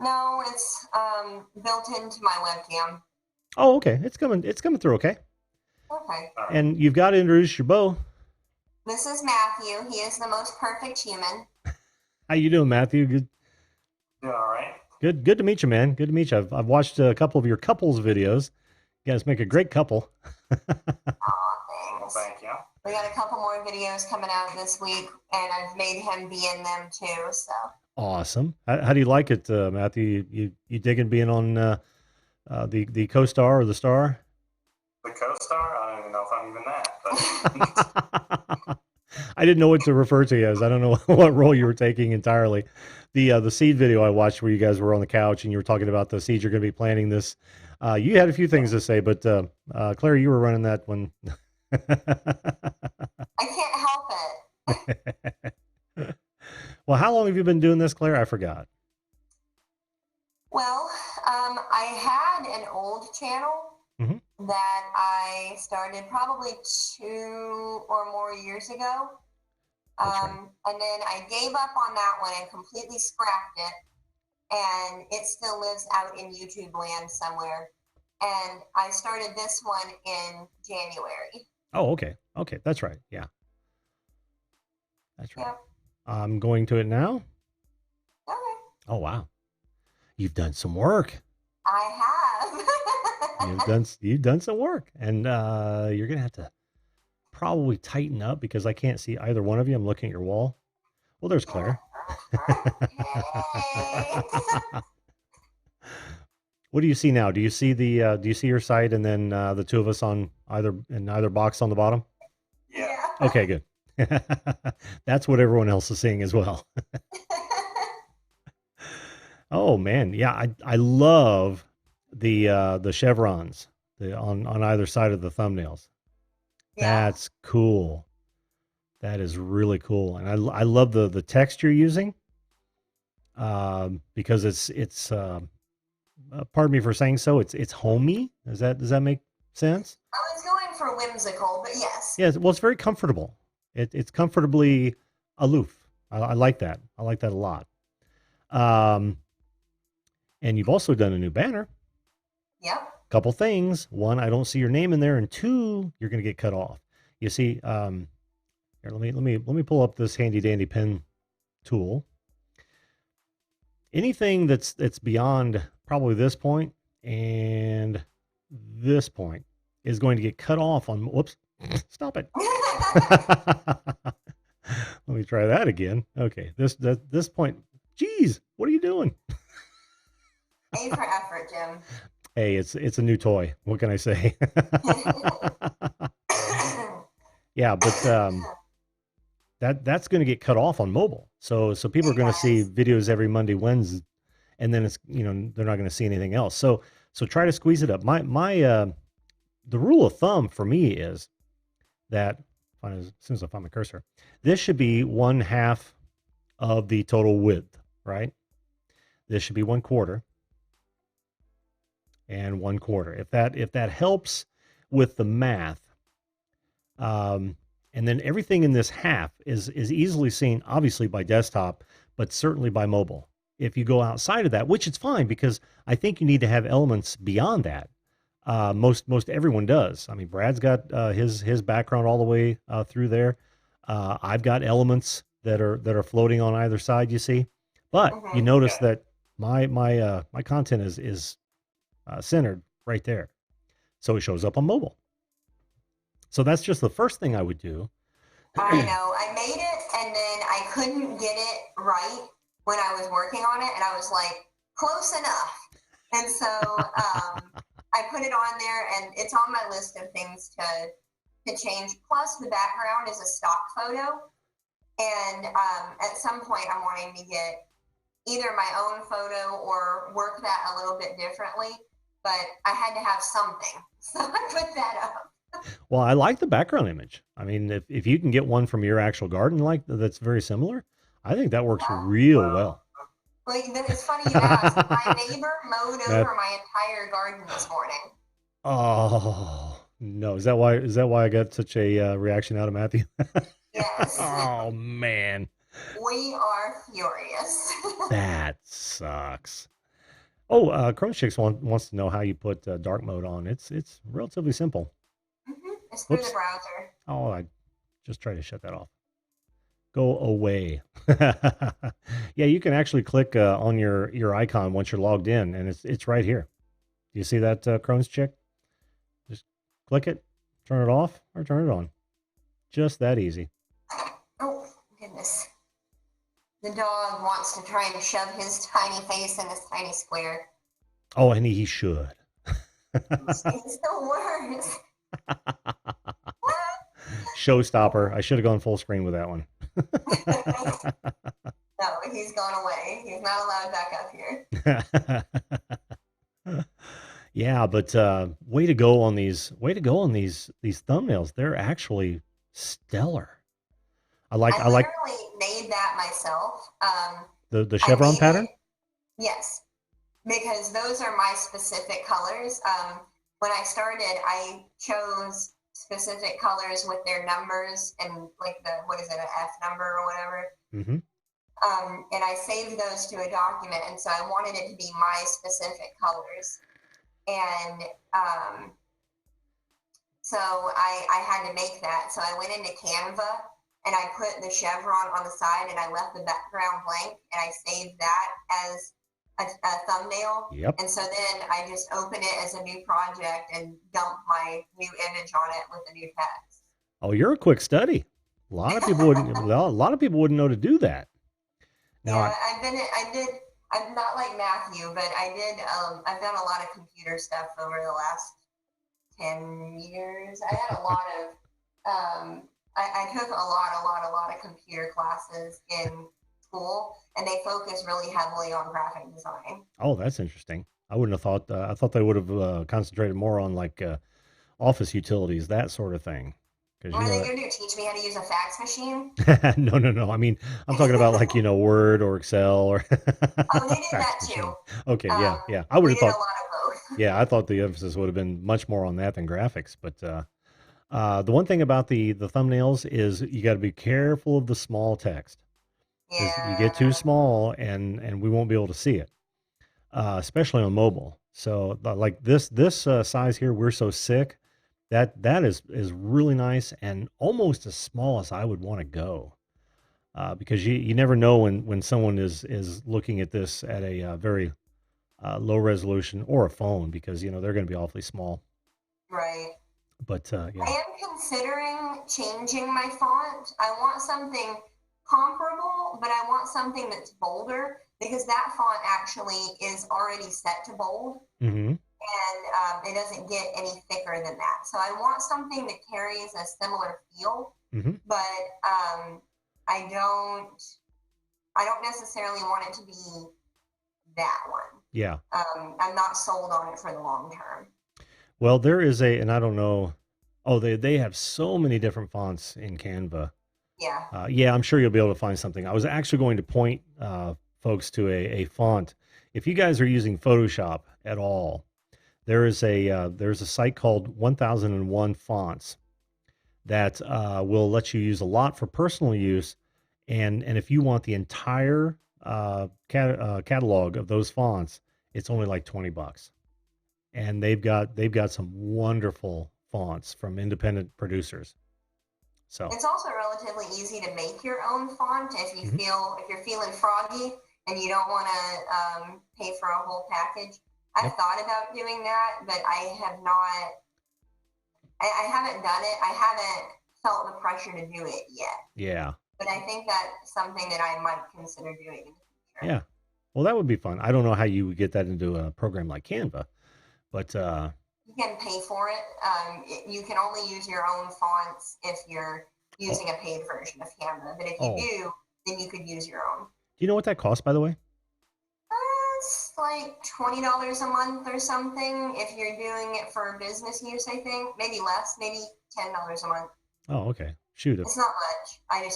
No, it's built into my webcam. Oh, okay. It's coming through okay. Okay. And you've got to introduce your beau. This is Matthew. He is the most perfect human. How you doing, Matthew? Good, Doing all right. good to meet you, man. Good to meet you. I've watched a couple of your couples videos. You guys make a great couple. Aw, Well, thanks. thank you. We got a couple more videos coming out this week, and I've made him be in them too. So Awesome. How do you like it, Matthew? You digging being on the co-star or the star? The co-star, I don't even know if I'm even that, but I didn't know what to refer to you as. I don't know what role you were taking entirely. The seed video I watched where you guys were on the couch and you were talking about the seeds you're going to be planting this. You had a few things to say, but Claire, you were running that one. I can't help it. Well, how long have you been doing this, Claire? I forgot. Well, I had an old channel Mhm. that I started probably 2 or more years ago. That's right. And then I gave up on that one and completely scrapped it. And it still lives out in YouTube land somewhere. And I started this one in January. Oh, okay. Okay, that's right. Yeah, that's right. Yep. I'm going to it now. Okay. Oh, wow. You've done some work. I have. You've done some work, and you're gonna have to probably tighten up because I can't see either one of you. I'm looking at your wall. Well, there's Claire. Okay. What do you see now? Do you see the do you see your site and then the two of us on either box on the bottom? yeah. Okay, good. That's what everyone else is seeing as well. Oh man, yeah, I love the chevrons on either side of the thumbnails. Yeah. That's cool. That is really cool, and I love the text you're using, because it's pardon me for saying so. It's homey. Does that make sense? I was going for whimsical, but yes. Yes. Well, it's very comfortable. It's comfortably aloof. I like that. I like that a lot. Um, and you've also done a new banner. Yep. Couple things. One, I don't see your name in there, and two, you're going to get cut off. You see, here, let me pull up this handy dandy pen tool. Anything that's beyond probably this point and this point is going to get cut off on. Whoops! Stop it. Let me try that again. Okay, this point. Geez, what are you doing? A for effort, Jim. Hey, it's a new toy. What can I say? Yeah, but that's going to get cut off on mobile. So people are going to see videos every Monday, Wednesday, and then it's they're not going to see anything else. So try to squeeze it up. My the rule of thumb for me is that as soon as I find my cursor, this should be 1/2 of the total width, right? This should be 1/4 and 1/4. If that helps with the math, and then everything in this half is easily seen, obviously by desktop, but certainly by mobile. If you go outside of that, which it's fine because I think you need to have elements beyond that. Most everyone does. I mean, Brad's got his background all the way through there. I've got elements that are floating on either side. You see, but you notice that my content is centered right there, so it shows up on mobile. So that's just the first thing I would do. I know. I made it and then I couldn't get it right when I was working on it, and I was like, close enough. And so I put it on there, and it's on my list of things to change. Plus, the background is a stock photo, and at some point, I'm wanting to get either my own photo or work that a little bit differently. But I had to have something, so I put that up. Well, I like the background image. I mean, if you can get one from your actual garden like that's very similar, I think that works real well. Well, then it's funny you ask. My neighbor mowed over my entire garden this morning. Oh no! Is that why I got such a reaction out of Matthew? Yes. Oh man, we are furious. that sucks. Oh, Chrome Chicks wants to know how you put dark mode on. It's relatively simple. It's through the browser. Oh, I just tried to shut that off. Go away. Yeah, you can actually click on your icon once you're logged in, and it's right here. Do you see that Crohn's chick? Just click it, turn it off, or turn it on. Just that easy. Oh, goodness. The dog wants to try and shove his tiny face in this tiny square. Oh, and he should. It's the worst. Showstopper. I should have gone full screen with that one. No, he's gone away. He's not allowed back up here. Yeah, but way to go on these thumbnails. They're actually stellar. I like literally made that myself. the chevron pattern. Yes, because those are my specific colors. When I started, I chose specific colors with their numbers and like what is it, an F number or whatever. Mm-hmm. And I saved those to a document, and so I wanted it to be my specific colors. And so I had to make that. So I went into Canva and I put the chevron on the side and I left the background blank and I saved that as a thumbnail. Yep. And so then I just open it as a new project and dump my new image on it with the new text. Oh, you're a quick study. A lot of people wouldn't. Well, a lot of people wouldn't know to do that. Now, yeah, I'm not like Matthew, but I've done a lot of computer stuff over the last 10 years. I had a lot of, I took a lot of computer classes in school, and they focus really heavily on graphic design. Oh, that's interesting. I wouldn't have thought. I thought they would have concentrated more on like office utilities, that sort of thing. What are they going to do? Teach me how to use a fax machine? No. I mean, I'm talking about like Word or Excel or. Oh, they did that too. Machine. Okay, yeah. I would have thought. A lot of both. Yeah, I thought the emphasis would have been much more on that than graphics. But the one thing about the thumbnails is you got to be careful of the small text. Yeah. You get too small, and we won't be able to see it, especially on mobile. So like this size here, we're so sick. That is really nice and almost as small as I would want to go, because you never know when someone is looking at this at a very low resolution or a phone, because they're going to be awfully small. Right. But yeah. I am considering changing my font. I want something comparable, but I want something that's bolder, because that font actually is already set to bold. Mm-hmm. And it doesn't get any thicker than that. So I want something that carries a similar feel, Mm-hmm. but I don't necessarily want it to be that one. Yeah. I'm not sold on it for the long term. Well, there is and I don't know. Oh, they have so many different fonts in Canva. Yeah. Yeah, I'm sure you'll be able to find something. I was actually going to point folks to a font. If you guys are using Photoshop at all, there's a site called 1001 Fonts that will let you use a lot for personal use, and if you want the entire catalog of those fonts, it's only like $20, and they've got some wonderful fonts from independent producers. So it's also relatively easy to make your own font if you Mm-hmm. if you're feeling froggy and you don't want to pay for a whole package. I've thought about doing that, but I have not. I haven't done it. I haven't felt the pressure to do it yet. Yeah. But I think that's something that I might consider doing in the future. Yeah. Well, that would be fun. I don't know how you would get that into a program like Canva, but you can pay for it. You can only use your own fonts if you're using a paid version of Canva. But if you do, then you could use your own. Do you know what that costs, by the way? It's like $20 a month or something. If you're doing it for business use, I think maybe less, maybe $10 a month. Oh, okay. Shoot. It's not much.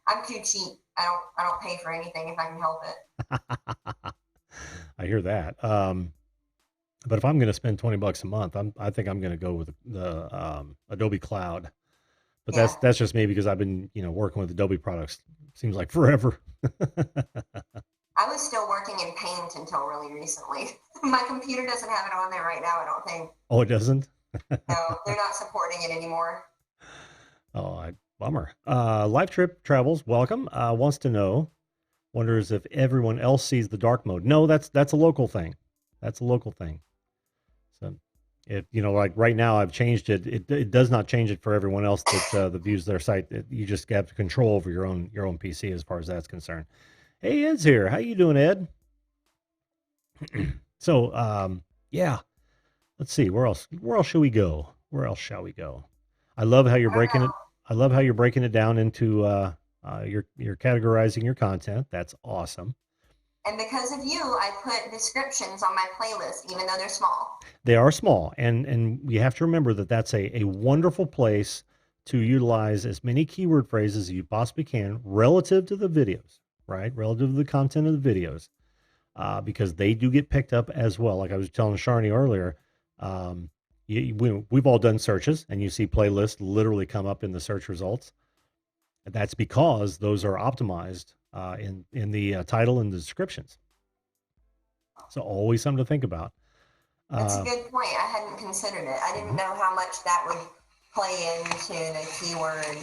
I'm too cheap. I don't pay for anything if I can help it. I hear that. But if I'm going to spend $20 a month, I think I'm going to go with the Adobe Cloud. But that's just me, because I've been working with Adobe products. Seems like forever. I was still working in Paint until really recently. My computer doesn't have it on there right now, I don't think. Oh, it doesn't? No, they're not supporting it anymore. Oh, Bummer. Life Trip Travels, welcome. Wants to know, wonders if everyone else sees the dark mode. No, that's a local thing. That's a local thing. So if like right now I've changed it. It does not change it for everyone else that views their site. You just have control over your own PC as far as that's concerned. Hey, Ed's here. How you doing, Ed? So yeah, let's see, where else should we go? Where else shall we go? I love how you're breaking it. I love how you're breaking it down into you're categorizing your content. That's awesome. And because of you, I put descriptions on my playlist, even though they're small. They are small, and you have to remember that that's a wonderful place to utilize as many keyword phrases as you possibly can relative to the videos, right? Relative to the content of the videos, because they do get picked up as well. Like I was telling Sharni earlier, we've all done searches, and you see playlists literally come up in the search results. And that's because those are optimized in the title and the descriptions. So always something to think about. That's a good point. I hadn't considered it. I didn't know how much that would play into the keyword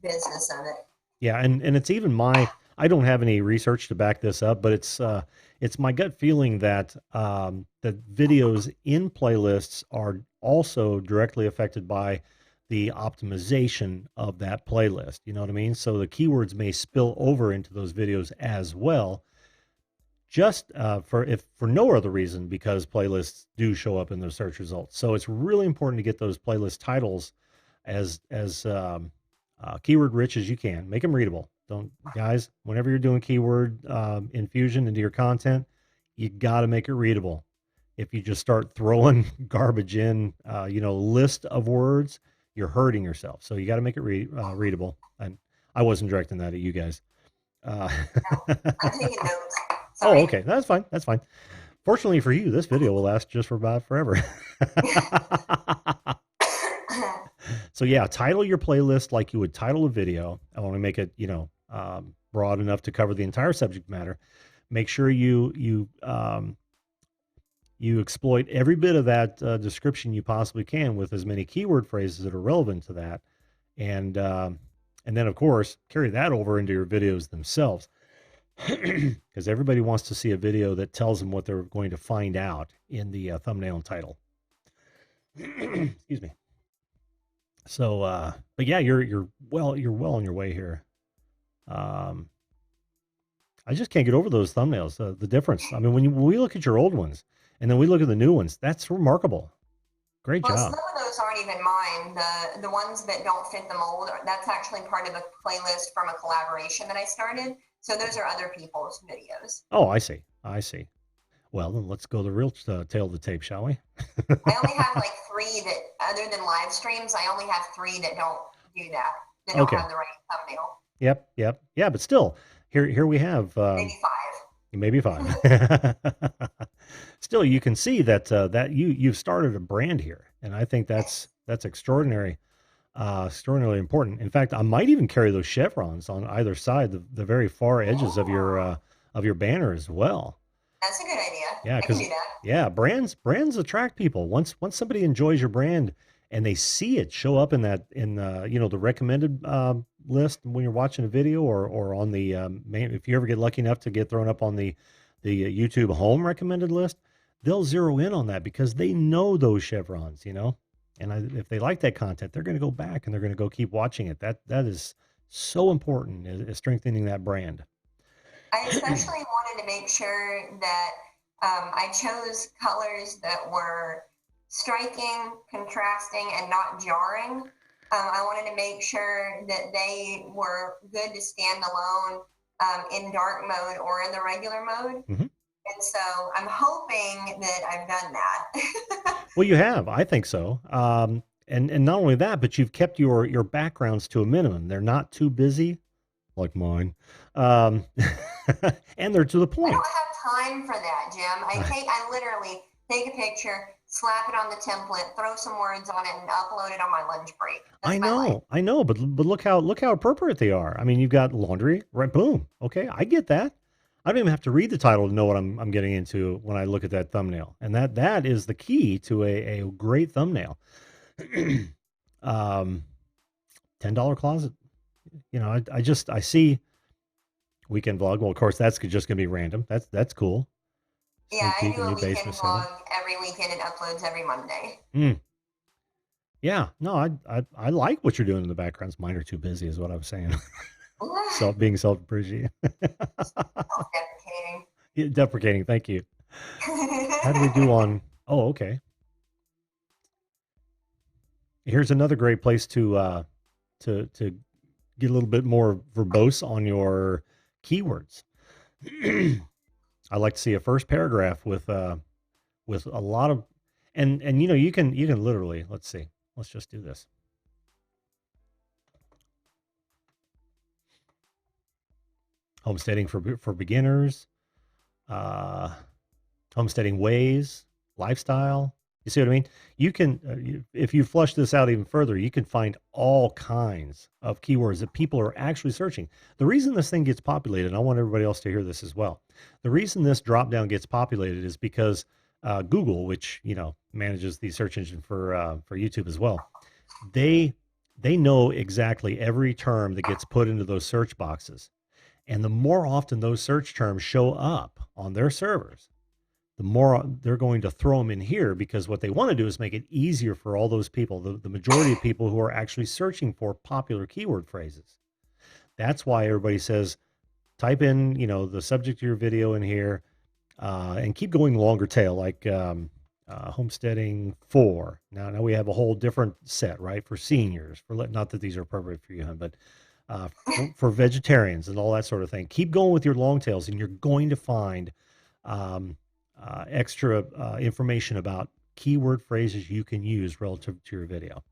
business of it. Yeah, and it's even I don't have any research to back this up, but it's my gut feeling that the videos in playlists are also directly affected by the optimization of that playlist. You know what I mean? So the keywords may spill over into those videos as well, just for no other reason, because playlists do show up in those search results. So it's really important to get those playlist titles as keyword rich as you can. Make them readable. Don't, guys, whenever you're doing keyword infusion into your content, you got to make it readable. If you just start throwing garbage in, list of words, you're hurting yourself. So you got to make it readable. And I wasn't directing that at you guys. I'm taking notes. Oh, okay. That's fine. That's fine. Fortunately for you, this video will last just for about forever. So yeah, title your playlist like you would title a video. I want to make it, broad enough to cover the entire subject matter. Make sure you exploit every bit of that description you possibly can with as many keyword phrases that are relevant to that, and then of course carry that over into your videos themselves, because everybody wants to see a video that tells them what they're going to find out in the thumbnail and title. Excuse me. So, but yeah, you're well on your way here. I just can't get over those thumbnails. The difference. I mean, when we look at your old ones and then we look at the new ones, that's remarkable. Great job. Some of those aren't even mine. The ones that don't fit the mold, that's actually part of a playlist from a collaboration that I started. So those are other people's videos. Oh, I see. Well, then let's go the real tail of the tape, shall we? I only have like 3 that, other than live streams, I only have 3 that don't do that. That don't have the right thumbnail. Yep. Yeah, but still, here we have maybe 5. Maybe 5. Still, you can see that you've started a brand here, and I think that's extraordinarily important. In fact, I might even carry those chevrons on either side, the very far edges of your banner as well. That's a good idea. Yeah, because brands attract people. Once somebody enjoys your brand and they see it show up in the recommended list when you're watching a video, or on the if you ever get lucky enough to get thrown up on the YouTube home recommended list, they'll zero in on that because they know those chevrons, and if they like that content, they're going to go back and they're going to go keep watching it. That is so important, is strengthening that brand. I especially wanted to make sure that I chose colors that were striking, contrasting, and not jarring. I wanted to make sure that they were good to stand alone in dark mode or in the regular mode. Mm-hmm. And so I'm hoping that I've done that. Well, you have. I think so. And not only that, but you've kept your backgrounds to a minimum. They're not too busy, like mine. And they're to the point. I don't have time for that, Jim. I literally take a picture, slap it on the template, throw some words on it, and upload it on my lunch break. I know, but look how appropriate they are. I mean, you've got laundry, right? Boom. Okay, I get that. I don't even have to read the title to know what I'm getting into when I look at that thumbnail, and that is the key to a great thumbnail. $10 closet. I see weekend vlog. Well, of course, that's just gonna be random. That's cool. Yeah, Sneak I peek do a a new weekend basement setup. vlog every weekend. It uploads every Monday. Mm. Yeah, no, I like what you're doing in the backgrounds. Mine are too busy, is what I was saying. Being self-appreciating. Self-deprecating. Yeah, deprecating. Thank you. How do we do on? Oh, okay. Here's another great place to get a little bit more verbose on your keywords. I like to see a first paragraph with a lot of, and you can literally, let's see, let's just do this. Homesteading for beginners, homesteading ways, lifestyle. You see what I mean? You can, if you flush this out even further, you can find all kinds of keywords that people are actually searching. The reason this thing gets populated, and I want everybody else to hear this as well. The reason this drop down gets populated is because Google, which manages the search engine for YouTube as well, they know exactly every term that gets put into those search boxes. And the more often those search terms show up on their servers, the more they're going to throw them in here, because what they want to do is make it easier for all those people, the majority of people who are actually searching for popular keyword phrases. That's why everybody says, type in, the subject of your video in here, and keep going longer tail, like homesteading for. Now we have a whole different set, right? For seniors, not that these are appropriate for you, hon, but for vegetarians and all that sort of thing. Keep going with your long tails, and you're going to find extra information about keyword phrases you can use relative to your video.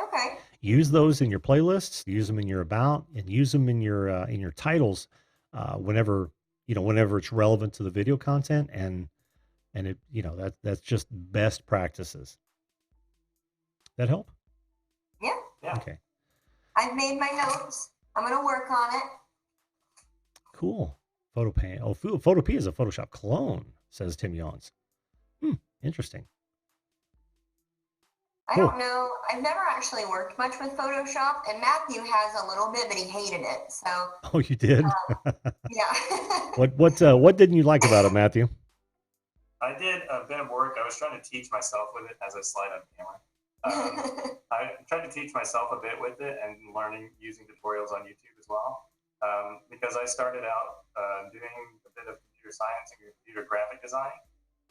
Okay. Use those in your playlists, use them in your about, and use them in your titles whenever it's relevant to the video content, and it that's just best practices. That help? Yeah. Okay. I've made my notes. I'm going to work on it. Cool. PhotoPay. Oh, Photopea is a Photoshop clone, says Tim Yawns. Interesting. I don't know. I've never actually worked much with Photoshop, and Matthew has a little bit, but he hated it. So. Oh, you did? Yeah. What didn't you like about it, Matthew? I did a bit of work. I was trying to teach myself with it as I slide on camera. I tried to teach myself a bit with it and learning using tutorials on YouTube as well, because I started out doing a bit of computer science and computer graphic design,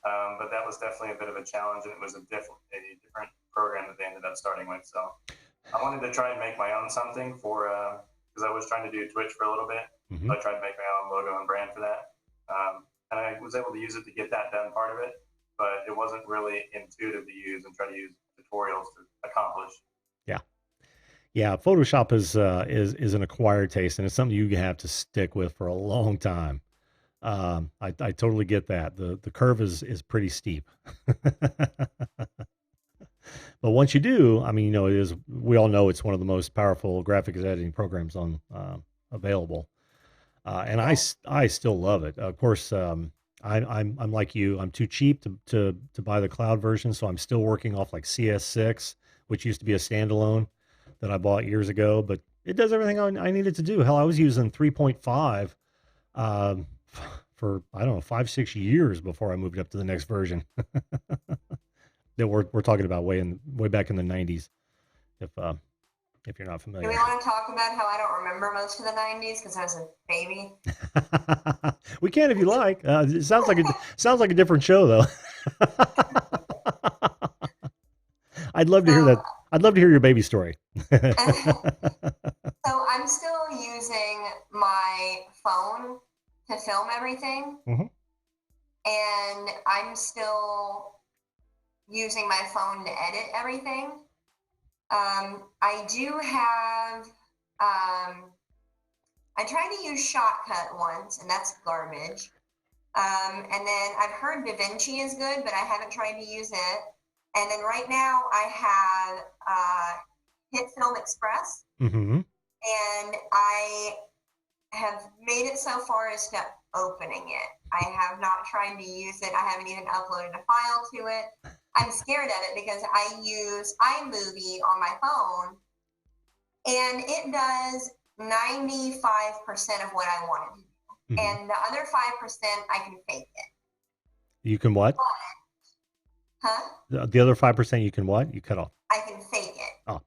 but that was definitely a bit of a challenge, and it was a different program that they ended up starting with. So I wanted to try and make my own something for, because I was trying to do Twitch for a little bit. Mm-hmm. So I tried to make my own logo and brand for that. And I was able to use it to get that done part of it, but it wasn't really intuitive to use and try to use tutorials to accomplish. Yeah. Photoshop is an acquired taste, and it's something you have to stick with for a long time. I totally get that. The curve is pretty steep. But once you do, I mean, we all know it's one of the most powerful graphics editing programs on available. And I still love it. Of course, I'm like you. I'm too cheap to buy the cloud version, so I'm still working off like CS6, which used to be a standalone that I bought years ago. But it does everything I needed to do. Hell, I was using 3.5 for, I don't know, 5-6 years before I moved up to the next version. That we're talking about way back in the 90s. If you're not familiar. Do we want to talk about how I don't remember most of the 90s because I was a baby? We can if you like. It sounds like a different show, though. I'd love to hear that. I'd love to hear your baby story. So I'm still using my phone to film everything. Mm-hmm. And I'm still using my phone to edit everything. I do have, I tried to use Shotcut once, and that's garbage. And then I've heard DaVinci is good, but I haven't tried to use it. And then right now I have Hit Film Express. Mm-hmm. And I have made it so far as to opening it. I have not tried to use it. I haven't even uploaded a file to it. I'm scared of it because I use iMovie on my phone, and it does 95% of what I wanted to do. And the other 5%, I can fake it. You can what? Huh? The other 5% you can what? You cut off. I can fake it. Oh.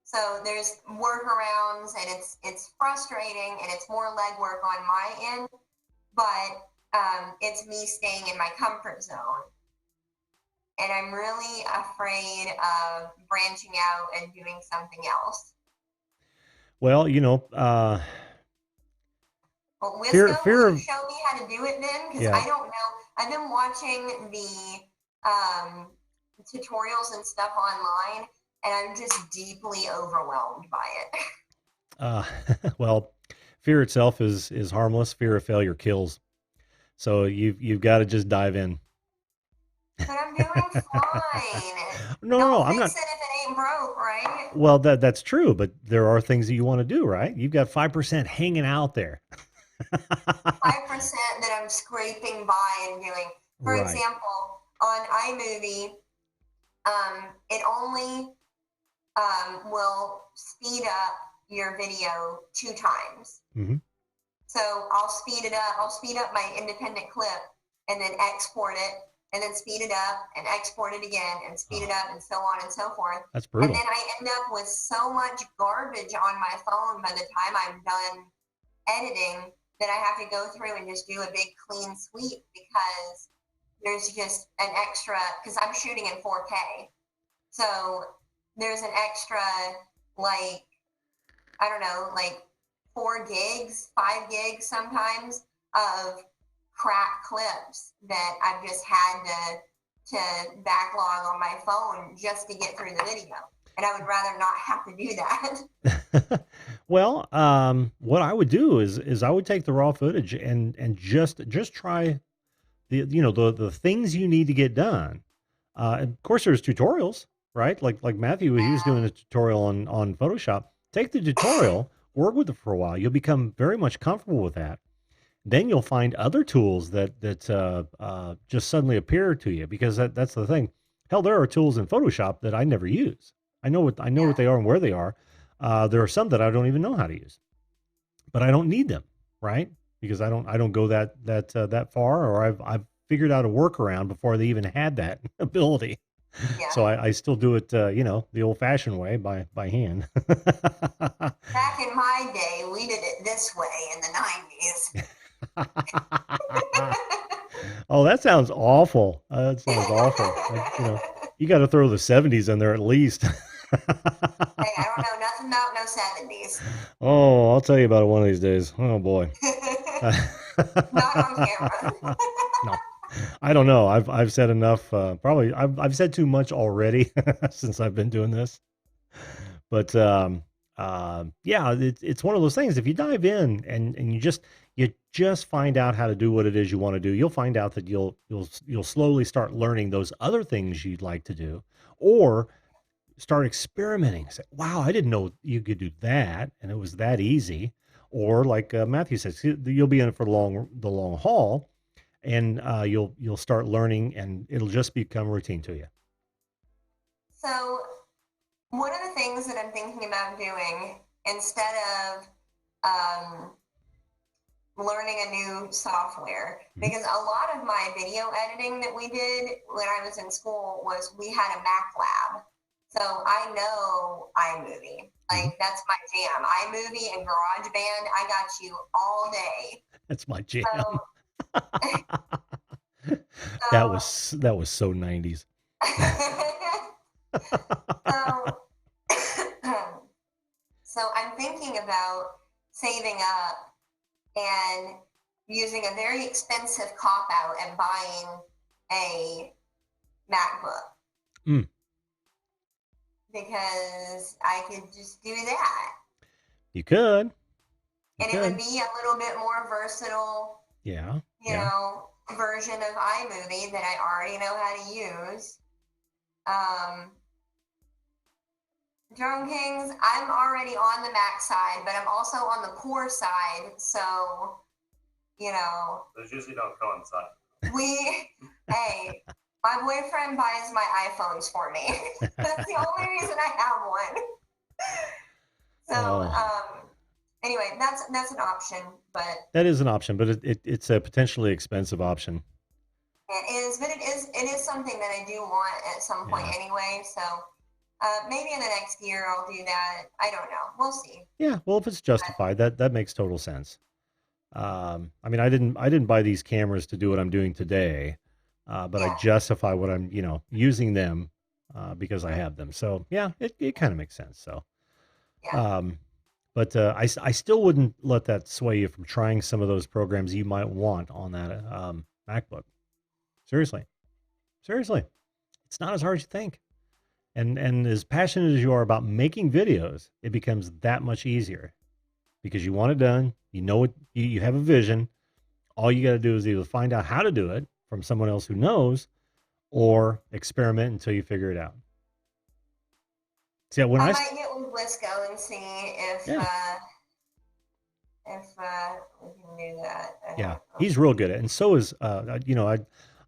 So there's workarounds, and it's frustrating, and it's more legwork on my end, but it's me staying in my comfort zone. And I'm really afraid of branching out and doing something else. Well, Well, fear Wisco, fear will you of show me how to do it then? Because yeah. I don't know. I've been watching the tutorials and stuff online, and I'm just deeply overwhelmed by it. Well, fear itself is harmless. Fear of failure kills. So you've got to just dive in. But I'm doing fine. No, Don't I'm not. fix it if it ain't broke, right? Well, that's true, but there are things that you want to do, right? You've got 5% hanging out there. 5% that I'm scraping by and doing. For Right. example, on iMovie, it only will speed up your video 2 times. So I'll speed it up. I'll speed up my independent clip and then export it, and then speed it up and export it again and speed it up, and so on and so forth. That's brutal. And then I end up with so much garbage on my phone by the time I'm done editing that I have to go through and just do a big clean sweep, because there's just an extra, because I'm shooting in 4K. So there's an extra, like, I don't know, like 4 gigs, 5 gigs sometimes of crap clips that I've just had to backlog on my phone just to get through the video. And I would rather not have to do that. Well, what I would do is I would take the raw footage and just try the things you need to get done. And of course, there's tutorials, right? Like Matthew, he was doing a tutorial on Photoshop. Take the tutorial, work with it for a while. You'll become very much comfortable with that. Then you'll find other tools that just suddenly appear to you, because that's the thing. Hell, there are tools in Photoshop that I never use. I know what they are and where they are. There are some that I don't even know how to use, but I don't need them, right? Because I don't go that far, or I've figured out a workaround before they even had that ability. Yeah. So I still do it, the old-fashioned way by hand. Back in my day, we did it this way in the 90s. Oh, that sounds awful. That sounds awful. You got to throw the 70s in there at least. Hey, I don't know nothing about no 70s. Oh, I'll tell you about it one of these days. Oh boy. Not on camera. No, I don't know. I've said enough. Probably I've said too much already since I've been doing this. But yeah, it's one of those things. If you dive in and you just find out how to do what it is you want to do, you'll find out that you'll slowly start learning those other things you'd like to do, or start experimenting. Say, wow, I didn't know you could do that, and it was that easy. Or like Matthew says, you'll be in it for the long haul, and you'll start learning, and it'll just become routine to you. So one of the things that I'm thinking about doing, instead of learning a new software, because a lot of my video editing that we did when I was in school was, we had a Mac lab. So I know iMovie. Like, that's my jam. iMovie and GarageBand, I got you all day. That's my jam. So, that was so 90s. So I'm thinking about saving up and using a very expensive cop-out and buying a MacBook. Because I could just do that. You could. It would be a little bit more versatile, you know, version of iMovie that I already know how to use. Drone Kings, I'm already on the Mac side, but I'm also on the poor side, so, Those usually don't coincide. Hey, my boyfriend buys my iPhones for me. That's the only reason I have one. So anyway, that's an option, but That is an option, but it's a potentially expensive option. it is. But it is something that I do want at some point Yeah. anyway. So maybe in the next year I'll do that. I don't know. We'll see. Yeah, well, if it's justified, that makes total sense. I mean, I didn't buy these cameras to do what I'm doing today, but I Yeah. justify what I'm, using them because I have them. So yeah, it kind of makes sense. So, Yeah. but I still wouldn't let that sway you from trying some of those programs you might want on that MacBook. Seriously, seriously, it's not as hard as you think. And as passionate as you are about making videos, it becomes that much easier because you want it done. You know what you have a vision. All you got to do is either find out how to do it from someone else who knows, or experiment until you figure it out. See, when I I might get with Wisco and see if Yeah. We can do that. Yeah, he's real good at it, and so is I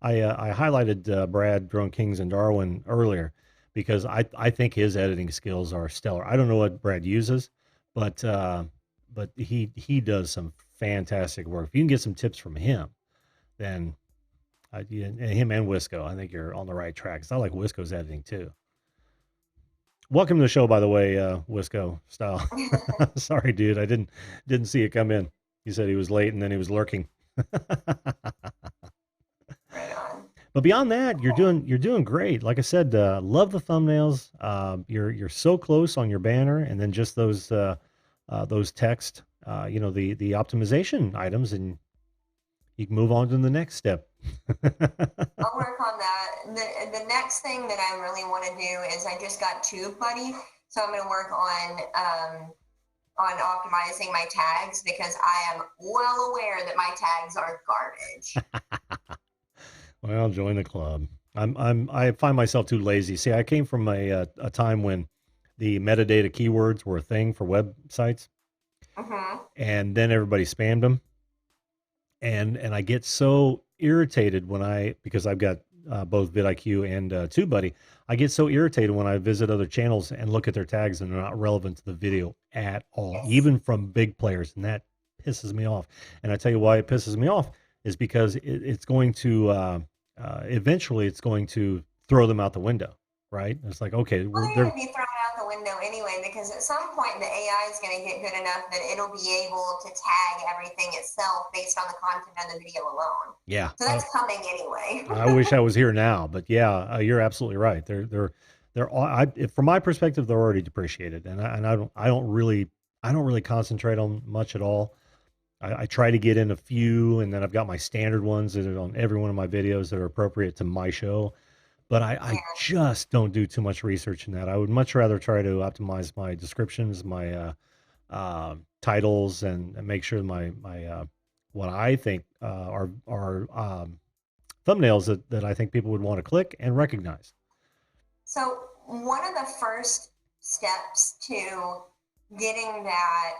highlighted Brad Drone Kings and Darwin earlier because I think his editing skills are stellar. I don't know what Brad uses, but he does some fantastic work. If you can get some tips from him, then and him and Wisco, I think you're on the right track. 'Cause I like Wisco's editing too. Welcome to the show, by the way, Wisco style. Sorry, dude, I didn't see it come in. He said he was late and then he was lurking. Right on. But beyond that, you're doing great. Like I said, love the thumbnails. You're so close on your banner, and then just those text, the optimization items, and you can move on to the next step. I'll work on that. The next thing that I really want to do is I just got TubeBuddy, so I'm going to work on optimizing my tags because I am well aware that my tags are garbage. Well, join the club. I find myself too lazy. See, I came from a time when the metadata keywords were a thing for websites, and then everybody spammed them, and I get so irritated because I've got both vidIQ and TubeBuddy. I get so irritated when I visit other channels and look at their tags and they're not relevant to the video at all, even from big players, and that pisses me off. And I tell you why it pisses me off is because it's going to eventually it's going to throw them out the window, right? It's like, okay, Well, they're going to be thrown out the window anyway because at some point the AI is going to get good enough that it'll be able to tag everything itself based on the content of the video alone. Yeah. So that's coming anyway. I wish I was here now, but yeah, you're absolutely right. From my perspective, they're already depreciated, and I don't really concentrate on much at all. I try to get in a few, and then I've got my standard ones that are on every one of my videos that are appropriate to my show. But I just don't do too much research in that. I would much rather try to optimize my descriptions, my titles, and make sure my what I think are thumbnails that I think people would want to click and recognize. So one of the first steps to getting that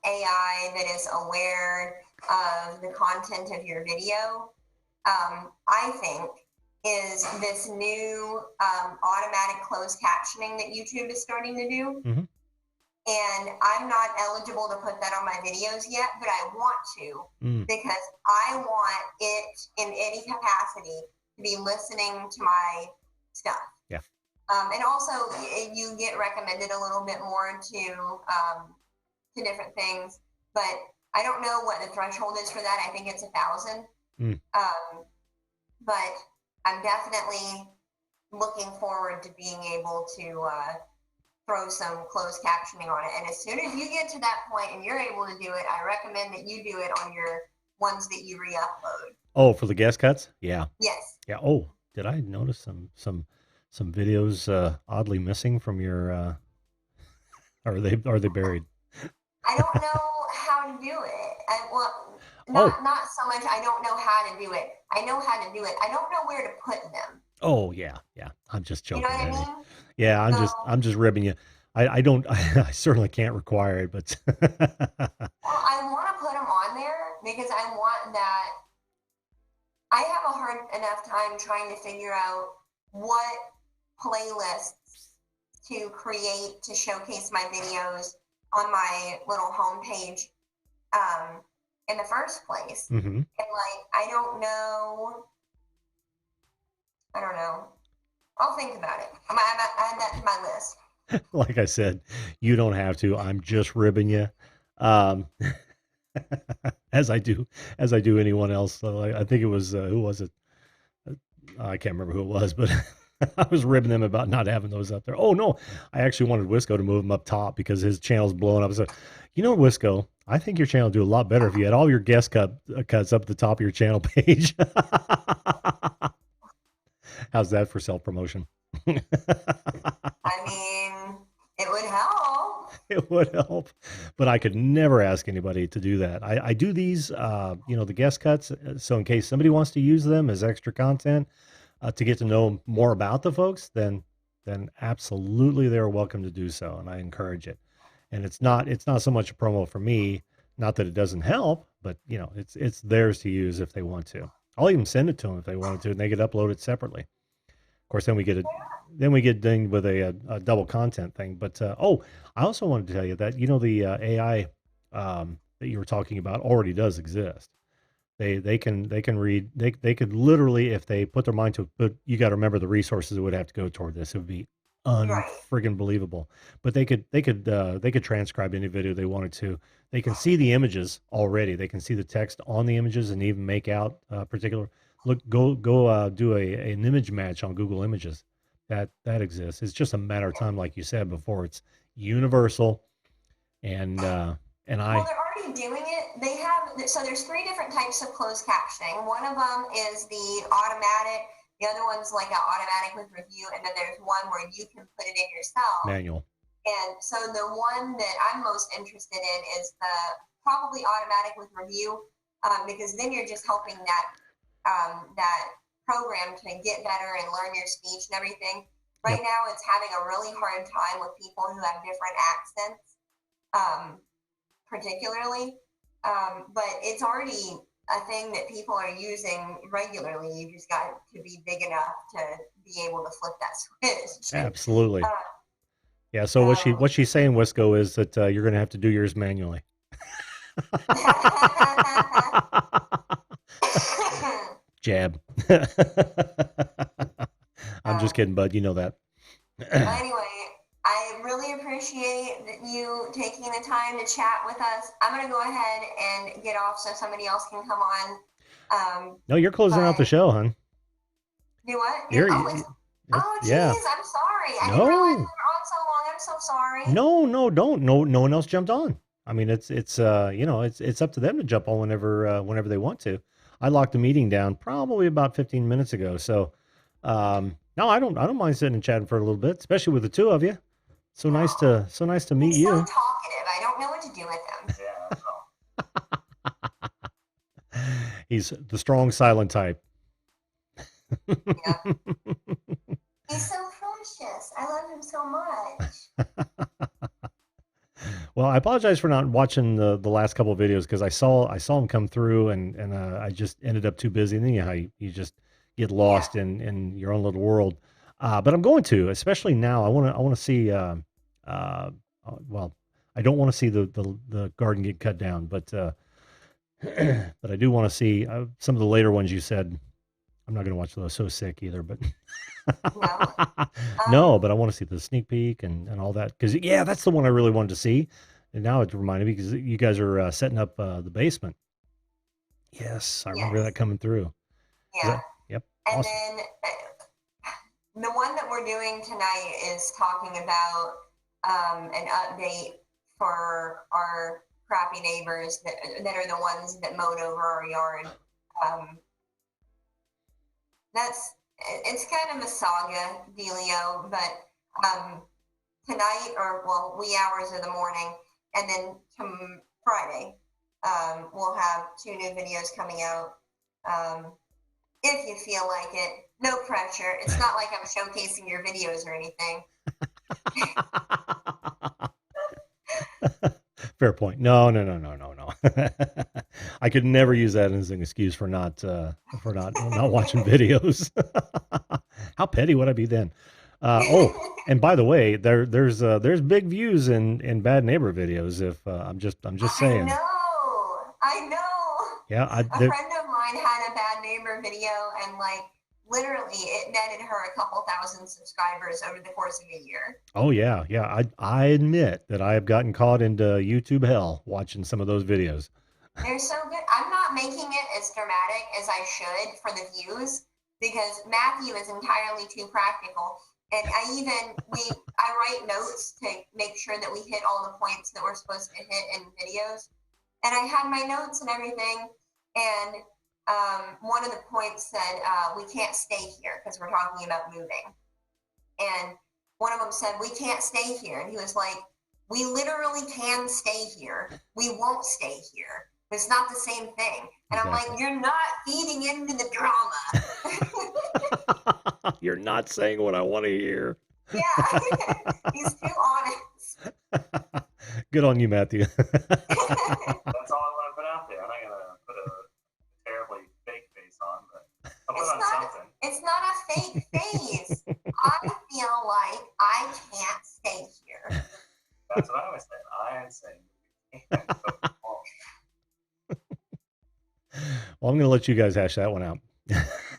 AI that is aware of the content of your video, I think, is this new automatic closed captioning that YouTube is starting to do. Mm-hmm. And I'm not eligible to put that on my videos yet, but I want to because I want it in any capacity to be listening to my stuff. Yeah. And also, you get recommended a little bit more to different things, but I don't know what the threshold is for that. I think it's 1,000. But I'm definitely looking forward to being able to throw some closed captioning on it. And as soon as you get to that point and you're able to do it, I recommend that you do it on your ones that you re-upload. Oh, for the guest cuts? Yeah. Yes. Yeah. Oh, did I notice some videos oddly missing from your are they buried? I don't know how to do it. Not so much I don't know how to do it. I know how to do it. I don't know where to put them. Oh yeah. I'm just joking. You know what I mean? Yeah, I'm just ribbing you. I don't I certainly can't require it, but well, I want to put them on there because I want that. I have a hard enough time trying to figure out what playlists to create to showcase my videos on my little homepage in the first place. Mm-hmm. And like, I don't know. I'll think about it. I'm add that to my list. Like I said, you don't have to. I'm just ribbing you, um, as I do anyone else. So I think it was who was it? I can't remember who it was, but I was ribbing them about not having those up there. Oh no, I actually wanted Wisco to move them up top because his channel's blowing up. So, Wisco, I think your channel would do a lot better if you had all your guest cuts up at the top of your channel page. How's that for self promotion? I mean, it would help. It would help, but I could never ask anybody to do that. I do these, the guest cuts. So in case somebody wants to use them as extra content to get to know more about the folks, then absolutely they're welcome to do so, and I encourage it. And it's not so much a promo for me. Not that it doesn't help, but it's theirs to use if they want to. I'll even send it to them if they wanted to, and they could upload it separately. Of course, then we get dinged with a double content thing. But I also wanted to tell you that the AI that you were talking about already does exist. They can read. They could literally, if they put their mind to it. But you got to remember the resources it would have to go toward this. It would be Right. unfriggin' believable. But they could transcribe any video they wanted to. They can see the images already. They can see the text on the images and even make out particular. Look, go do an image match on Google Images. That exists. It's just a matter of time, like you said before. It's universal, and I. Well, they're already doing it. They have, so there's 3 different types of closed captioning. One of them is the automatic. The other one's like an automatic with review, and then there's one where you can put it in yourself. Manual. And so the one that I'm most interested in is the probably automatic with review, because then you're just helping that program to get better and learn your speech and everything. Right now, it's having a really hard time with people who have different accents, particularly. But it's already a thing that people are using regularly. You just got to be big enough to be able to flip that switch. Absolutely. Yeah. So what she's saying, Wisco, is that you're going to have to do yours manually. Jab. I'm just kidding, bud. You know that. Anyway, I really appreciate you taking the time to chat with us. I'm going to go ahead and get off so somebody else can come on. No, you're closing out the show, hon. Do what? Oh, geez, yeah. I'm sorry. I didn't realize we were on so long. I'm so sorry. No, don't. No one else jumped on. I mean, it's up to them to jump on whenever they want to. I locked the meeting down probably about 15 minutes ago. So, no, I don't mind sitting and chatting for a little bit, especially with the two of you. So nice to meet He's you. so talkative. I don't know what to do with him. Yeah. He's the strong silent type. Yeah. He's so precious. I love him so much. Well, I apologize for not watching the last couple of videos because I saw him come through and I just ended up too busy. And then how you just get lost in your own little world. But I'm going to, especially now. I want to see. Well, I don't want to see the garden get cut down, but but I do want to see some of the later ones you said. I'm not going to watch those. So sick either, but no, but I want to see the sneak peek and all that. Cause that's the one I really wanted to see. And now it reminded me because you guys are setting up the basement. Yes. I remember that coming through. Yeah. Yep. And Awesome. then the one that we're doing tonight is talking about an update for our crappy neighbors that are the ones that mowed over our yard. It's kind of a saga dealio, but tonight, wee hours of the morning, and then Friday, we'll have 2 new videos coming out. If you feel like it, no pressure. It's not like I'm showcasing your videos or anything. Fair point. No. I could never use that as an excuse for not watching videos. How petty would I be then? Oh, and by the way, there's big views in Bad Neighbor videos. If I'm just I saying. know. I know. Yeah, A friend of mine had a bad neighbor video, and like literally it netted her a couple thousand subscribers over the course of a year. oh yeah, yeah. I admit that I have gotten caught into YouTube hell watching some of those videos. They're so good. I'm not making it as dramatic as I should for the views because Matthew is entirely too practical. And I write notes to make sure that we hit all the points that we're supposed to hit in videos. And I had my notes and everything. And one of the points said, we can't stay here because we're talking about moving. And one of them said, we can't stay here. And he was like, we literally can stay here. We won't stay here. It's not the same thing. And I'm like, you're not feeding into the drama. You're not saying what I want to hear. Yeah, he's too honest. Good on you, Matthew. That's all I want to put out there. I'm not gonna put a terribly fake face on, but I'll put on something. It's not a fake face. I feel like I can't stay here. That's what I was saying. I am saying. Well, I'm going to let you guys hash that one out. We're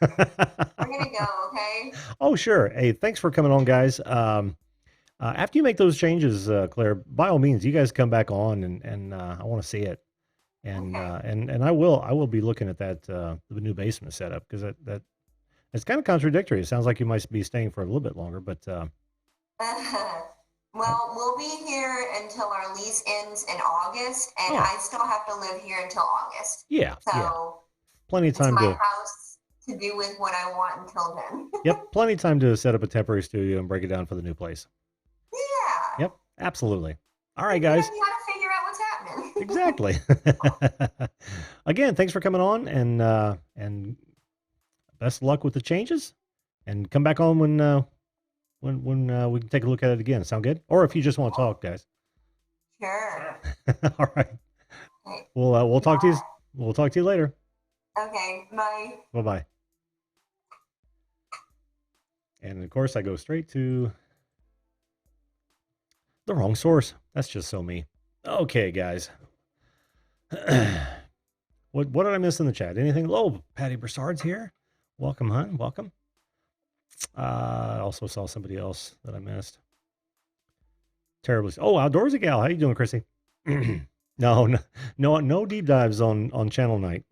going to go, okay? Oh, sure. Hey, thanks for coming on, guys. After you make those changes, Claire, by all means, you guys come back on and I want to see it. And Okay. and I will be looking at that the new basement setup because that it's kind of contradictory. It sounds like you might be staying for a little bit longer, but Well, we'll be here until our lease ends in August, and I still have to live here until August. yeah, So plenty of it's time my to house to do with what I want until then. yep, plenty of time to set up a temporary studio and break it down for the new place. Yeah. Yep, absolutely. All right, guys. You got to figure out what's happening. Exactly. Again, thanks for coming on and best of luck with the changes. And come back on when we can take a look at it again. Sound good? Or if you just want to talk, guys. Sure. All right. Okay. We'll talk to you. We'll talk to you later. Okay. Bye. Bye-bye. And of course, I go straight to the wrong source. That's just so me. Okay, guys. What did I miss in the chat? Anything? Oh, Patty Broussard's here. Welcome, hon. Welcome. I also saw somebody else that I missed. Terribly. Oh, Outdoorsy Gal. How you doing, Chrissy? No deep dives on channel night.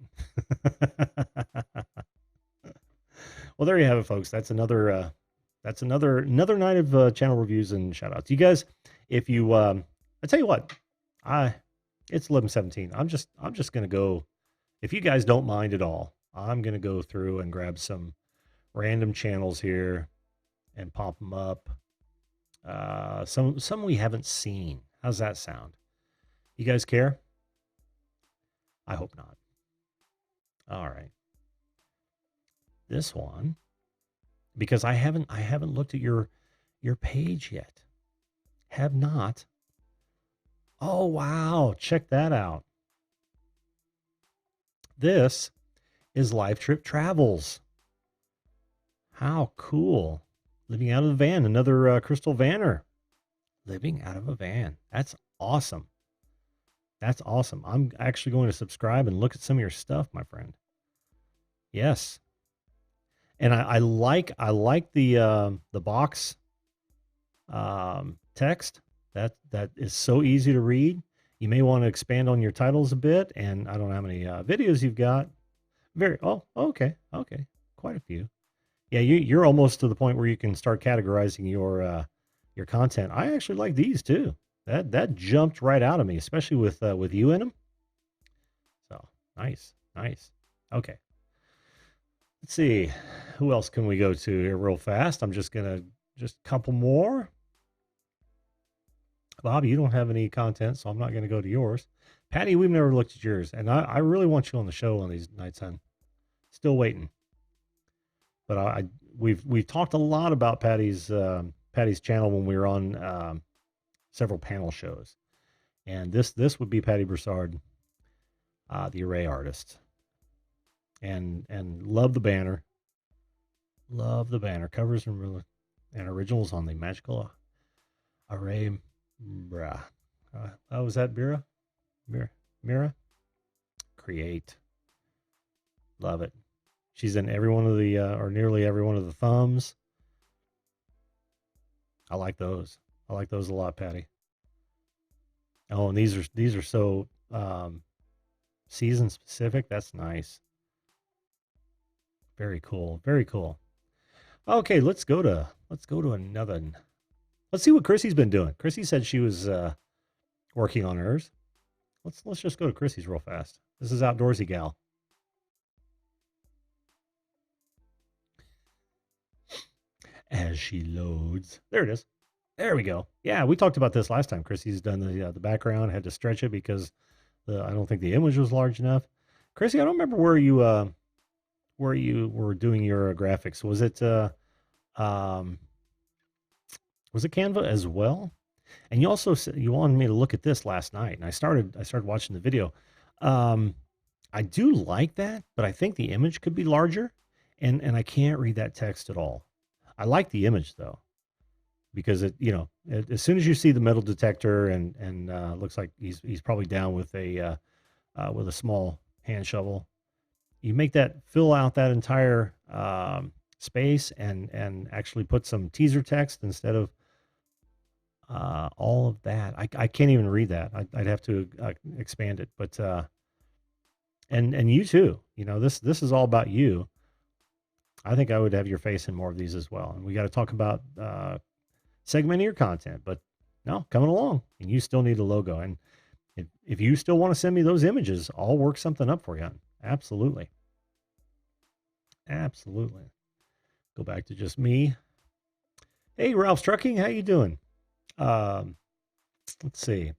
Well, there you have it, folks. That's another night of channel reviews and shout outs. You guys, if you I tell you what, it's 11:17. I'm just gonna go, if you guys don't mind at all, I'm gonna go through and grab some random channels here and pop them up. Some we haven't seen. How's that sound? You guys care? I hope not. All right. This one, because I haven't looked at your page yet. Have not. Oh wow, check that out. This is Life Trip Travels. How cool. Living out of the van, another Crystal Vanner. Living out of a van. That's awesome. That's awesome. I'm actually going to subscribe and look at some of your stuff, my friend. Yes. And I like the box text. That is so easy to read. You may want to expand on your titles a bit, and I don't know how many videos you've got. Okay. Quite a few. Yeah, you're almost to the point where you can start categorizing your content. I actually like these too. That jumped right out of me, especially with you in them. So nice. Okay. Let's see. Who else can we go to here real fast? I'm just a couple more. Bob, you don't have any content, so I'm not gonna go to yours. Patty, we've never looked at yours, and I really want you on the show on these nights, hon. Still waiting. But we've talked a lot about Patty's channel when we were on several panel shows, and this would be Patty Broussard, the array artist, and love the banner, covers and really and originals on the magical array. Bruh. Was that Mira? Mira? Create. Love it. She's in every one of the, or nearly every one of the thumbs. I like those. I like those a lot, Patty. Oh, and these are so season specific. That's nice. Very cool. Very cool. Okay, let's go to another. Let's see what Chrissy's been doing. Chrissy said she was working on hers. Let's just go to Chrissy's real fast. This is Outdoorsy Gal. As she loads. There it is. There we go. Yeah, we talked about this last time. Chrissy's done the background, had to stretch it because I don't think the image was large enough. Chrissy, I don't remember where you were doing your graphics. Was it Canva as well? And you also said you wanted me to look at this last night, and I started watching the video. I do like that, but I think the image could be larger, and I can't read that text at all. I like the image though, because as soon as you see the metal detector and looks like he's probably down with a small hand shovel, you make that fill out that entire space and actually put some teaser text instead of all of that. I can't even read that. I'd have to expand it, but and you too. This is all about you. I think I would have your face in more of these as well. And we got to talk about segmenting your content, but no, coming along. And you still need a logo. And if you still want to send me those images, I'll work something up for you. Absolutely. Absolutely. Go back to just me. Hey, Ralph's Trucking. How you doing? Let's see.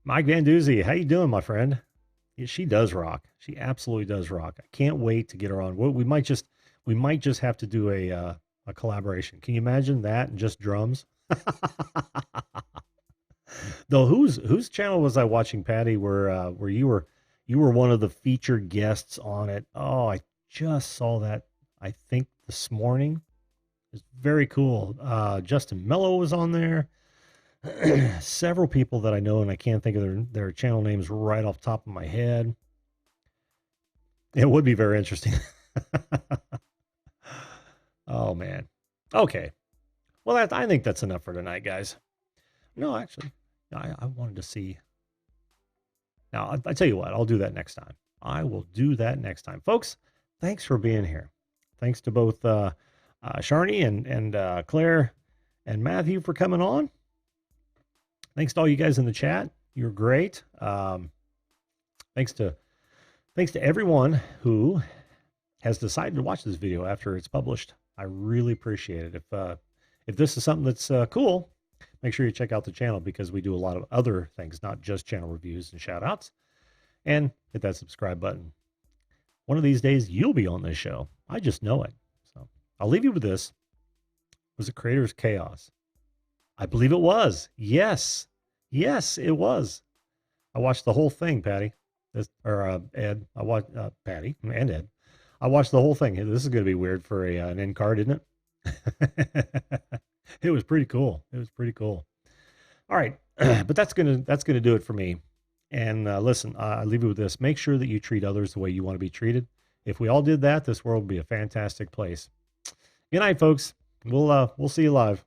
Mike Van Doozy. How you doing, my friend? Yeah, she does rock. She absolutely does rock. I can't wait to get her on. We might just have to do a collaboration. Can you imagine that and just drums? Though, whose channel was I watching, Patty? Where you were one of the featured guests on it. Oh, I just saw that. I think this morning. It's very cool. Justin Mello was on there. Several people that I know, and I can't think of their channel names right off the top of my head. It would be very interesting. Oh, man. Okay. Well, I think that's enough for tonight, guys. No, actually, I wanted to see. Now, I tell you what, I'll do that next time. I will do that next time. Folks, thanks for being here. Thanks to both Sharni and Claire and Matthew for coming on. Thanks to all you guys in the chat. You're great. Thanks to everyone who has decided to watch this video after it's published. I really appreciate it. If this is something that's cool, make sure you check out the channel because we do a lot of other things, not just channel reviews and shout outs. And hit that subscribe button. One of these days, you'll be on this show. I just know it. So I'll leave you with this. Was it Creator's Chaos? I believe it was. Yes. Yes, it was. I watched the whole thing, Patty. Ed. I watched Patty and Ed. I watched the whole thing. This is going to be weird for an end card, isn't it? It was pretty cool. It was pretty cool. All right, but that's gonna do it for me. And listen, I leave you with this: make sure that you treat others the way you want to be treated. If we all did that, this world would be a fantastic place. Good night, folks. We'll see you live.